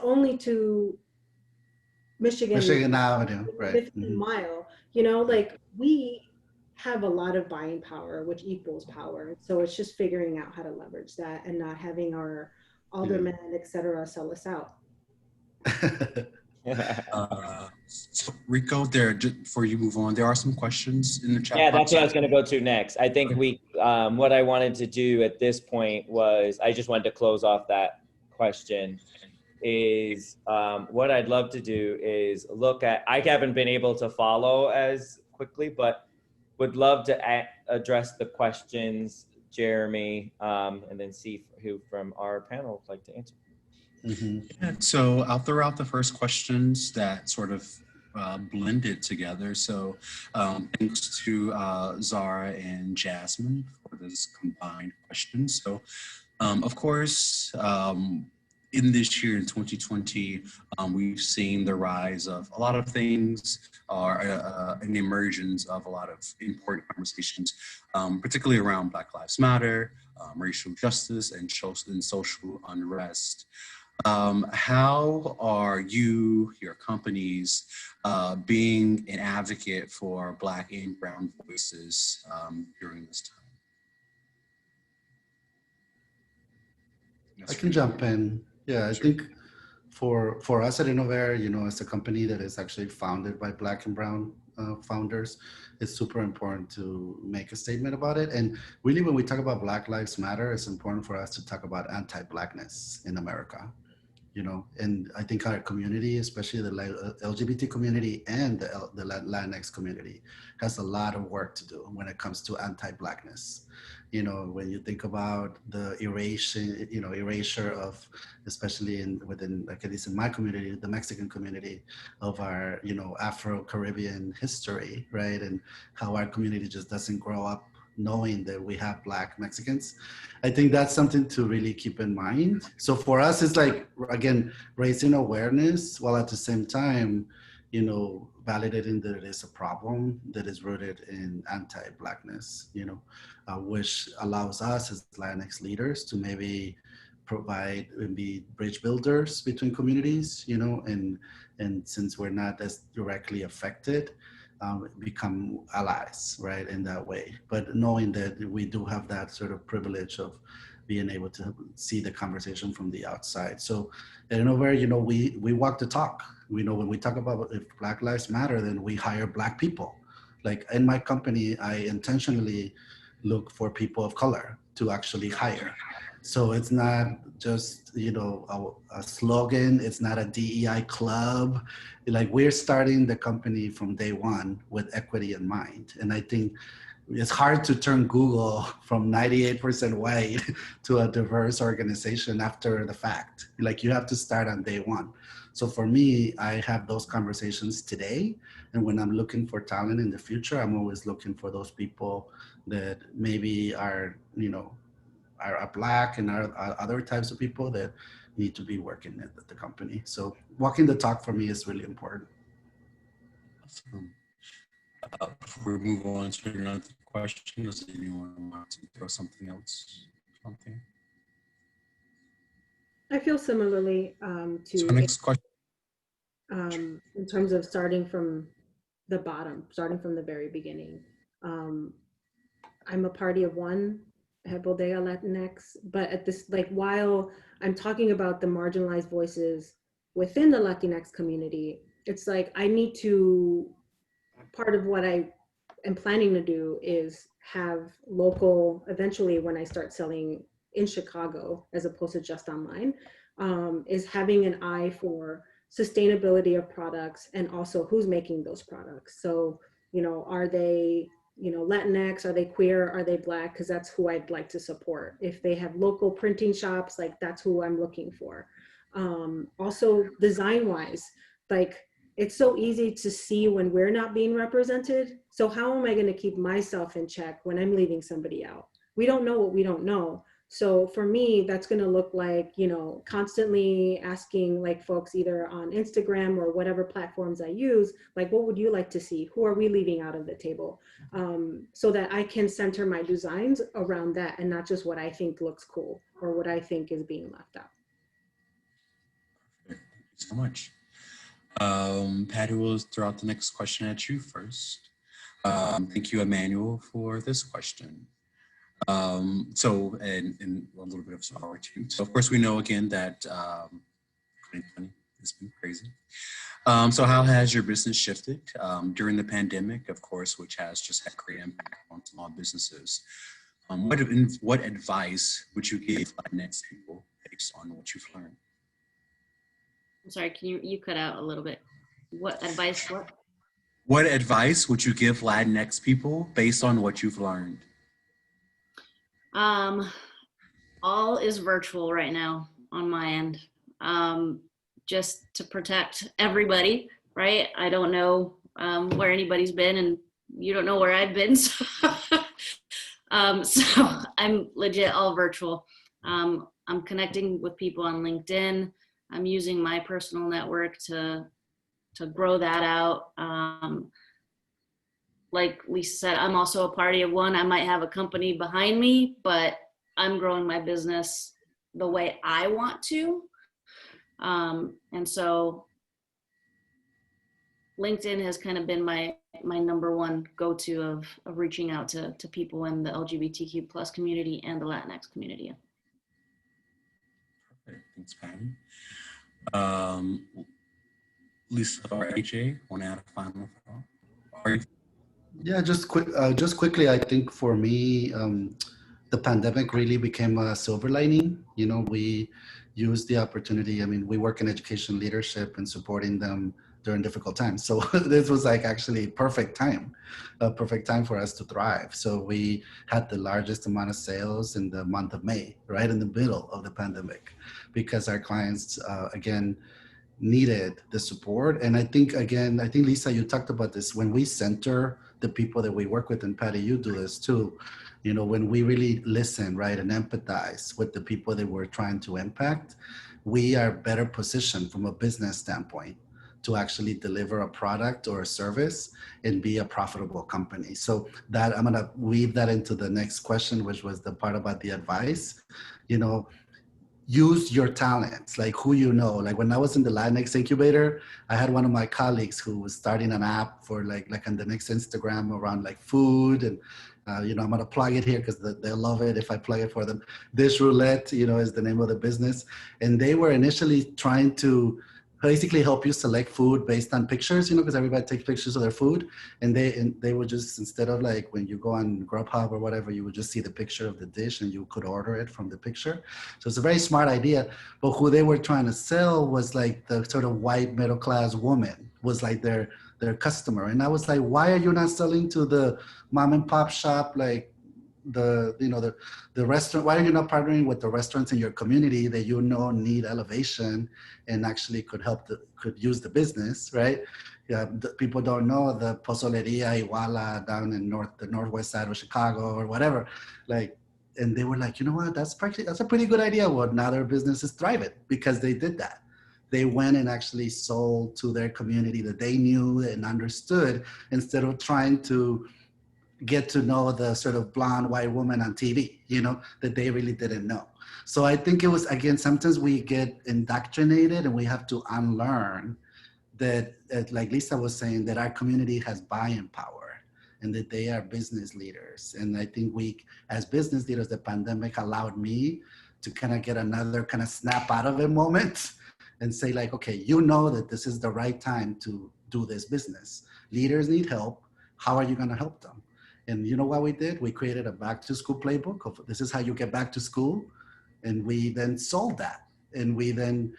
S4: only to Michigan
S6: Avenue, right?
S4: 15 Mile. You know, like we have a lot of buying power, which equals power. So it's just figuring out how to leverage that and not having our aldermen, et cetera, sell us out.
S1: So Rico, before you move on, there are some questions in the chat.
S2: Yeah, that's what I was going to go to next. I think what I wanted to do at this point was, I just wanted to close off that question is what I'd love to do is look at, I haven't been able to follow as quickly, but would love to address the questions, Jeremy, and then see who from our panel would like to answer.
S1: Yeah, so I'll throw out the first questions that sort of blended together. So thanks to Zara and Jasmine for this combined question. So of course, in this year in 2020, we've seen the rise of a lot of things or an emergence of a lot of important conversations, particularly around Black Lives Matter, racial justice, and social unrest. How are you, your companies, being an advocate for Black and Brown voices during this time?
S6: I can jump in. Yeah, I think for us at Innovare, you know, as a company that is actually founded by Black and Brown founders, it's super important to make a statement about it. And really, when we talk about Black Lives Matter, it's important for us to talk about anti-Blackness in America. You know, and I think our community, especially the LGBT community and the LatinX community, has a lot of work to do when it comes to anti-Blackness. You know, when you think about the erasure of, especially within, like at least in my community, the Mexican community, of our, you know, Afro-Caribbean history, right? And how our community just doesn't grow up knowing that we have Black Mexicans. I think that's something to really keep in mind. So for us, it's like, again, raising awareness while at the same time, you know, validating that it is a problem that is rooted in anti-Blackness, you know, which allows us as LatinX leaders to maybe provide and be bridge builders between communities, you know, and since we're not as directly affected, become allies, right, in that way. But knowing that we do have that sort of privilege of being able to see the conversation from the outside. So at Innovare, you know, we walk the talk. We know when we talk about if Black Lives Matter, then we hire Black people. Like in my company, I intentionally look for people of color to actually hire. So it's not just, you know, a slogan. It's not a DEI club. Like we're starting the company from day one with equity in mind. And I think it's hard to turn Google from 98% white to a diverse organization after the fact. Like you have to start on day one. So for me, I have those conversations today. And when I'm looking for talent in the future, I'm always looking for those people that maybe are, you know, are Black and are other types of people that need to be working at the company. So walking the talk for me is really important.
S1: Awesome. Before we move on to another question, does anyone want to throw something else? Something?
S4: I feel similarly
S1: So
S4: to
S1: next question.
S4: in terms of starting from the bottom, starting from the very beginning. I'm a party of one. I have Bodega LatinX, but at this, like, while I'm talking about the marginalized voices within the Latinx community, it's like I need to, part of what I am planning to do is have local, eventually when I start selling in Chicago, as opposed to just online, is having an eye for sustainability of products and also who's making those products. So, you know, are they, you know, Latinx, are they queer, are they Black? Because that's who I'd like to support. If they have local printing shops, like that's who I'm looking for. Also design wise, like it's so easy to see when we're not being represented. So how am I going to keep myself in check when I'm leaving somebody out? We don't know what we don't know. So for me, that's going to look like, you know, constantly asking like folks either on Instagram or whatever platforms I use, like, what would you like to see? Who are we leaving out of the table? So that I can center my designs around that and not just what I think looks cool or what I think is being left out.
S1: Thank you so much. Patty will throw out the next question at you first. Thank you, Emmanuel, for this question. And a little bit of Zara too. So of course we know again that 2020 has been crazy. So how has your business shifted during the pandemic, of course, which has just had great impact on small businesses? What advice would you give Latinx people based on what you've learned?
S5: I'm sorry, can you cut out a little bit? What advice, what?
S1: What advice would you give Latinx people based on what you've learned?
S5: All is virtual right now on my end. Just to protect everybody, right? I don't know where anybody's been and you don't know where I've been. So, so I'm legit all virtual. I'm connecting with people on LinkedIn. I'm using my personal network to grow that out. Like Lisa said, I'm also a party of one. I might have a company behind me, but I'm growing my business the way I want to. And so LinkedIn has kind of been my number one go-to of reaching out to people in the LGBTQ plus community and the Latinx community.
S1: Perfect. Thanks, Patty. Lisa or AJ, want to add a final thought?
S6: Yeah, just quickly, I think for me, the pandemic really became a silver lining. You know, we used the opportunity. I mean, we work in education leadership and supporting them during difficult times. So this was like actually a perfect time for us to thrive. So we had the largest amount of sales in the month of May, right in the middle of the pandemic, because our clients, again, needed the support. And I think Lisa, you talked about this, when we center the people that we work with, and Patty, you do this too, you know, when we really listen, right, and empathize with the people that we're trying to impact, we are better positioned from a business standpoint to actually deliver a product or a service and be a profitable company. So that I'm gonna weave that into the next question, which was the part about the advice. You know, use your talents, like who you know. Like when I was in the LatinX incubator, I had one of my colleagues who was starting an app for like on the next Instagram around like food. And, you know, I'm gonna plug it here because they'll love it if I plug it for them. Dish Roulette, you know, is the name of the business. And they were initially trying to basically help you select food based on pictures, you know, because everybody takes pictures of their food. And they would just, instead of like when you go on Grubhub or whatever, you would just see the picture of the dish and you could order it from the picture. So it's a very smart idea. But who they were trying to sell was like the sort of white middle class woman, was like their their customer. And I was like, why are you not selling to the mom and pop shop, like the restaurant? Why are you not partnering with the restaurants in your community that need elevation and actually could use the business, right? Yeah, people don't know the Pozoleria Iguala down in the northwest side of Chicago or whatever, like. And they were like, you know what? That's a pretty good idea. Well, now their business is thriving because they did that. They went and actually sold to their community that they knew and understood, instead of trying to get to know the sort of blonde white woman on TV, that they really didn't know. So I think it was, again, sometimes we get indoctrinated and we have to unlearn that, like Lisa was saying, that our community has buying power and that they are business leaders. And I think we, as business leaders, the pandemic allowed me to kind of get another kind of snap out of it moment and say like, okay, that this is the right time to do this business. Leaders need help. How are you gonna help them? And you know what we did? We created a back to school playbook of this is how you get back to school. And we then sold that. And we then,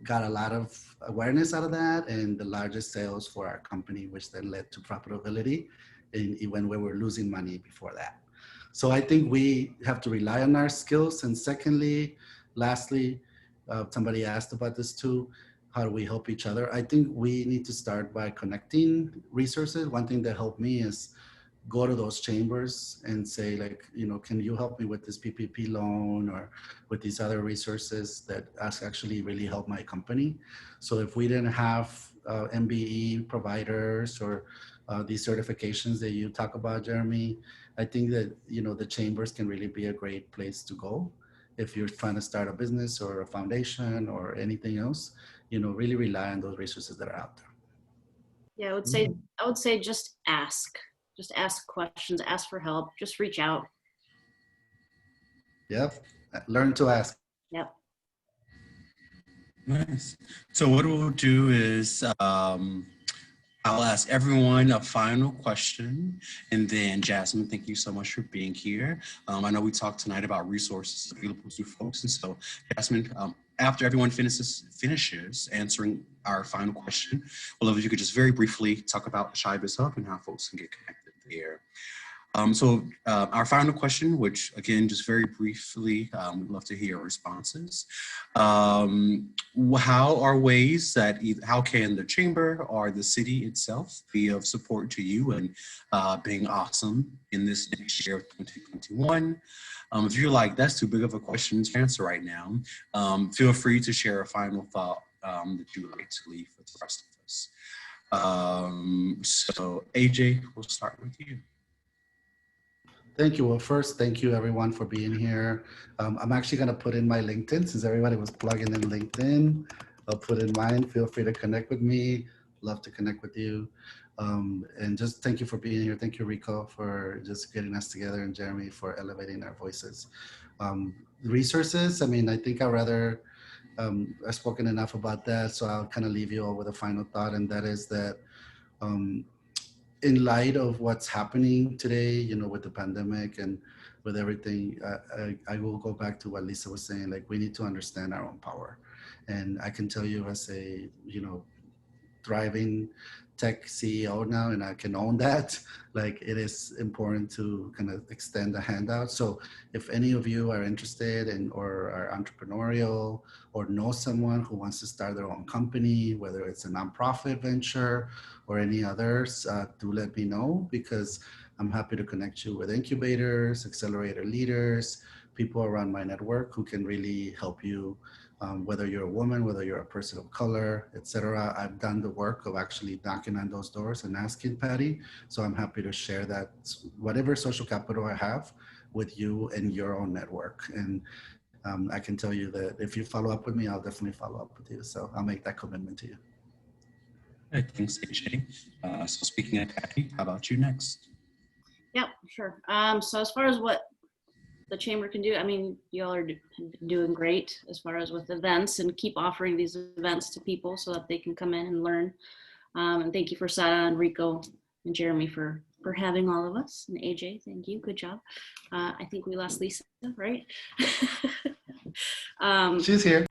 S6: got a lot of awareness out of that and the largest sales for our company, which then led to profitability when we were losing money before that. So I think we have to rely on our skills. And lastly, somebody asked about this too. How do we help each other? I think we need to start by connecting resources. One thing that helped me is go to those chambers and say like, can you help me with this PPP loan or with these other resources that actually really help my company? So if we didn't have MBE providers or these certifications that you talk about, Jeremy, I think that, the chambers can really be a great place to go. If you're trying to start a business or a foundation or anything else, really rely on those resources that are out there.
S5: Yeah, I would say just ask. Just ask questions, ask for help, just reach out.
S6: Yep. Learn to ask.
S5: Yep.
S1: Nice. So what we'll do is I'll ask everyone a final question. And then Jasmine, thank you so much for being here. I know we talked tonight about resources available to folks. And so Jasmine, after everyone finishes answering our final question, well, if you could just very briefly talk about the Shybus Hub and how folks can get connected there. So our final question, which again, just very briefly, we'd love to hear your responses. How are ways that, how can the chamber or the city itself be of support to you and being awesome in this next year of 2021? If you're like, that's too big of a question to answer right now, feel free to share a final thought that you would like to leave with the rest of us. So AJ, we'll start with you.
S6: Thank you. Well, first, thank you everyone for being here. I'm actually going to put in my LinkedIn since everybody was plugging in LinkedIn. I'll put in mine. Feel free to connect with me. Love to connect with you. And just thank you for being here. Thank you, Rico, for just getting us together, and Jeremy for elevating our voices. Resources, I mean, I think I've spoken enough about that, so I'll kind of leave you all with a final thought, and that is that in light of what's happening today, with the pandemic and with everything, I will go back to what Lisa was saying, like we need to understand our own power. And I can tell you as a, thriving tech CEO now, and I can own that, like it is important to kind of extend a handout. So if any of you are interested in or are entrepreneurial or know someone who wants to start their own company, whether it's a nonprofit venture or any others, do let me know, because I'm happy to connect you with incubators, accelerator leaders, people around my network who can really help you. Whether you're a woman, whether you're a person of color, etc. I've done the work of actually knocking on those doors and asking, Patty. So I'm happy to share that, whatever social capital I have, with you and your own network. And I can tell you that if you follow up with me, I'll definitely follow up with you. So I'll make that commitment to you.
S1: Thanks, AJ. So speaking of Patty, how about you next?
S5: Yep, sure. So as far as what the chamber can do, I mean, y'all are doing great as far as with events, and keep offering these events to people so that they can come in and learn. And thank you for Zara and Rico and Jeremy for having all of us, and AJ, thank you, good job. I think we lost Lisa, right?
S6: She's here.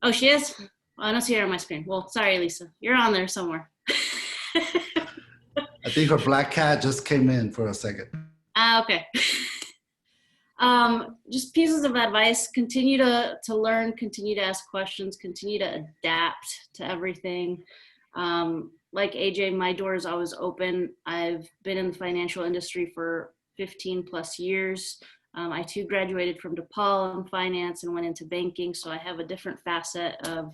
S5: Oh, she is? Oh, I don't see her on my screen. Well, sorry, Lisa, you're on there somewhere.
S6: I think her black cat just came in for a second.
S5: Okay. Just pieces of advice: continue to learn, continue to ask questions, continue to adapt to everything. Like AJ, my door is always open. I've been in the financial industry for 15 plus years. I too graduated from DePaul in finance and went into banking, so I have a different facet of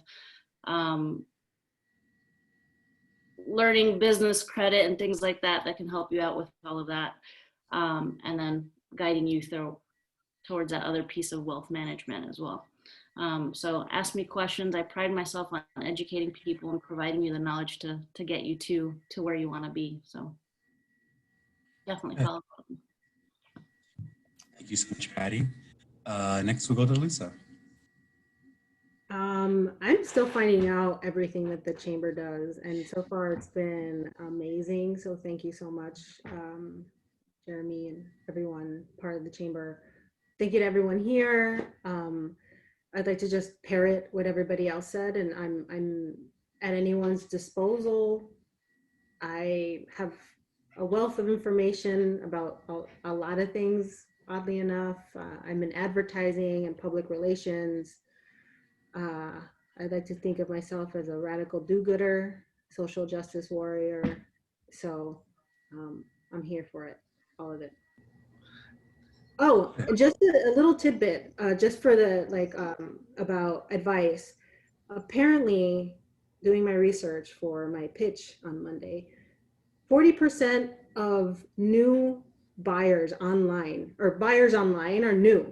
S5: learning business, credit, and things like that that can help you out with all of that, and then guiding you towards that other piece of wealth management as well. So ask me questions. I pride myself on educating people and providing you the knowledge to get you to where you want to be. So definitely follow up.
S1: Thank you so much, Patty. Next, we'll go to Lisa.
S4: I'm still finding out everything that the chamber does, and so far it's been amazing. So thank you so much, Jeremy and everyone part of the chamber. Thank you to everyone here. I'd like to just parrot what everybody else said, and I'm at anyone's disposal. I have a wealth of information about a lot of things, oddly enough. I'm in advertising and public relations. I'd like to think of myself as a radical do-gooder, social justice warrior. So I'm here for it, all of it. Oh, just a little tidbit, just for the, about advice. Apparently, doing my research for my pitch on Monday, 40% of new buyers online are new.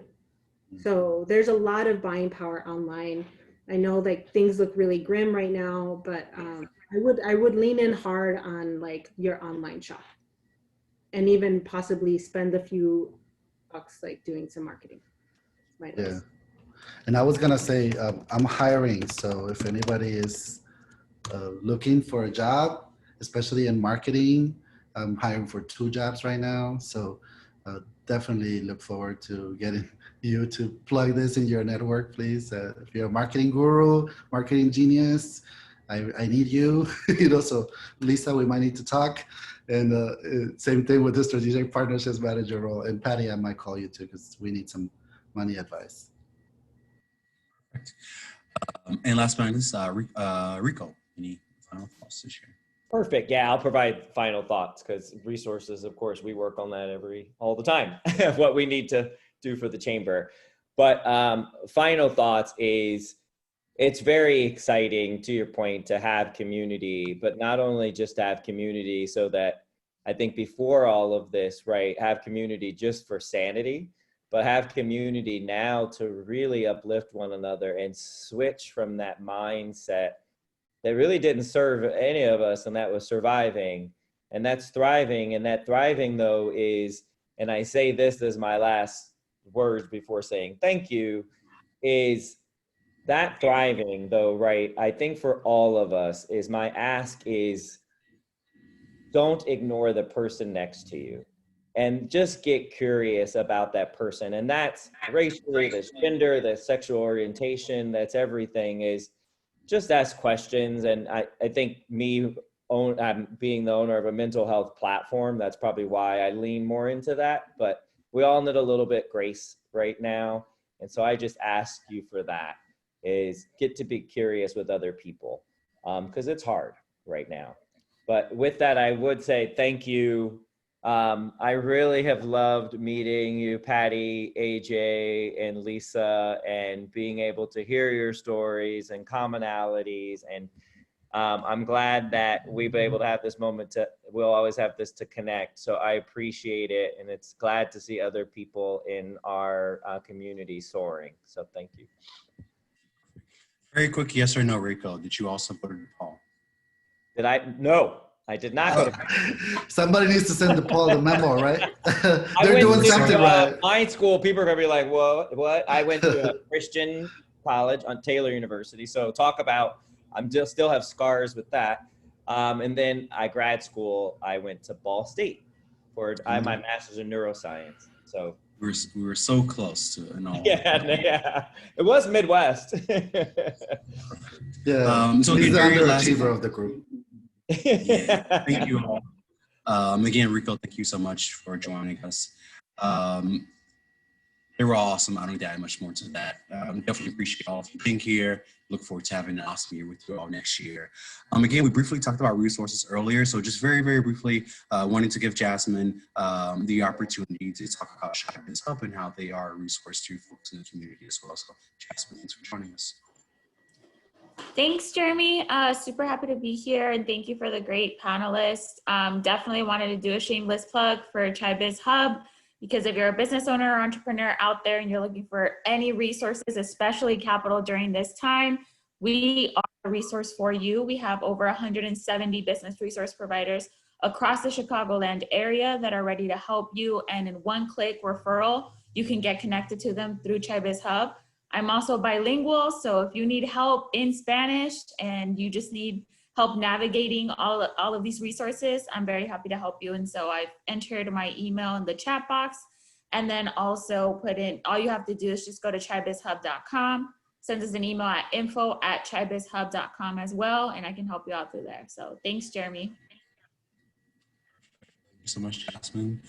S4: So there's a lot of buying power online. I know like things look really grim right now, but I would lean in hard on like your online shop, and even possibly spend a few bucks like doing some marketing.
S6: Yeah, and I was gonna say I'm hiring, so if anybody is looking for a job, especially in marketing, I'm hiring for 2 jobs right now. So definitely look forward to getting you to plug this in your network, please. If you're a marketing guru, marketing genius, I need you. So Lisa, we might need to talk. And same thing with the strategic partnerships manager role. And Patty, I might call you too, because we need some money advice.
S1: Perfect. And last but not least, Rico, any final thoughts to share?
S2: Perfect. Yeah, I'll provide final thoughts, because resources, of course, we work on that all the time, what we need to do for the chamber. But final thoughts is, it's very exciting, to your point, to have community, but not only just to have community, so that I think before all of this, right, have community just for sanity, but have community now to really uplift one another and switch from that mindset that really didn't serve any of us, and that was surviving, and that's thriving. And that thriving, though, is, and I say this as my last words before saying thank you, is that thriving, though, right? I think for all of us, is my ask is, don't ignore the person next to you, and just get curious about that person. And that's racially, that's gender, that's sexual orientation, that's everything. Is just ask questions. And I think being the owner of a mental health platform, that's probably why I lean more into that. But we all need a little bit grace right now. And so I just ask you for that, is get to be curious with other people, because it's hard right now. But with that, I would say thank you. I really have loved meeting you, Patty, AJ, and Lisa, and being able to hear your stories and commonalities. And I'm glad that we've been able to have this moment we'll always have this to connect. So I appreciate it. And it's glad to see other people in our community soaring. So thank you.
S1: Very quick, yes or no, Rico. Did you also go to DePaul?
S2: Did I? No, I did not go to.
S6: Somebody needs to send DePaul the memo, right? They're doing something right.
S2: My school, people are gonna be like, what? I went to a Christian college on Taylor University. So talk about, still have scars with that. And then grad school, I went to Ball State I have my master's in neuroscience. So
S1: we were so close to an all.
S2: Yeah, it was Midwest.
S6: Yeah,
S1: so
S6: he's the
S1: very last
S6: underachiever of the group.
S1: Yeah, thank you all. Again, Rico, thank you so much for joining us. They were awesome. I don't need to add much more to that. Definitely appreciate all of you being here. Look forward to having an awesome year with you all next year. Again, we briefly talked about resources earlier. So just very, very briefly, wanting to give Jasmine the opportunity to talk about Shopkins Hub and how they are a resource to folks in the community as well. So Jasmine, thanks for joining us.
S7: Thanks, Jeremy. Super happy to be here, and thank you for the great panelists. Definitely wanted to do a shameless plug for ChiBiz Hub, because if you're a business owner or entrepreneur out there and you're looking for any resources, especially capital during this time, we are a resource for you. We have over 170 business resource providers across the Chicagoland area that are ready to help you. And in one-click referral, you can get connected to them through ChiBiz Hub. I'm also bilingual, so if you need help in Spanish and you just need help navigating all of these resources, I'm very happy to help you. And so I've entered my email in the chat box, and then also put in, all you have to do is just go to chibizhub.com, send us an email at info@chibizhub.com as well, and I can help you out through there. So thanks, Jeremy.
S1: Thank you so much, Jasmine.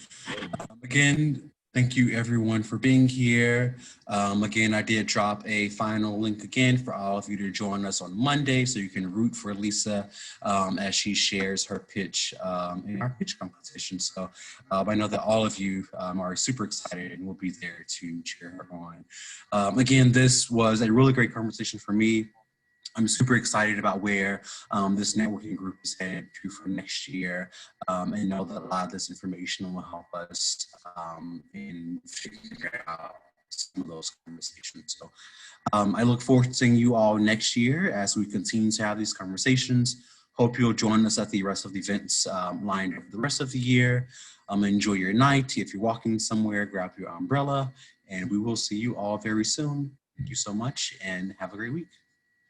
S1: Again, thank you everyone for being here. Again, I did drop a final link again for all of you to join us on Monday, so you can root for Lisa as she shares her pitch in our pitch competition. So I know that all of you are super excited and will be there to cheer her on. Again, this was a really great conversation for me. I'm super excited about where this networking group is headed to for next year, and know that a lot of this information will help us in figuring out some of those conversations. So I look forward to seeing you all next year as we continue to have these conversations. Hope you'll join us at the rest of the events lined up for the rest of the year. Enjoy your night. If you're walking somewhere, grab your umbrella, and we will see you all very soon. Thank you so much, and have a great week.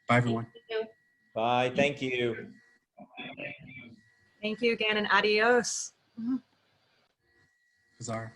S1: Bye, everyone.
S2: Bye. Thank you.
S3: Thank you again, and adios.
S1: Zara.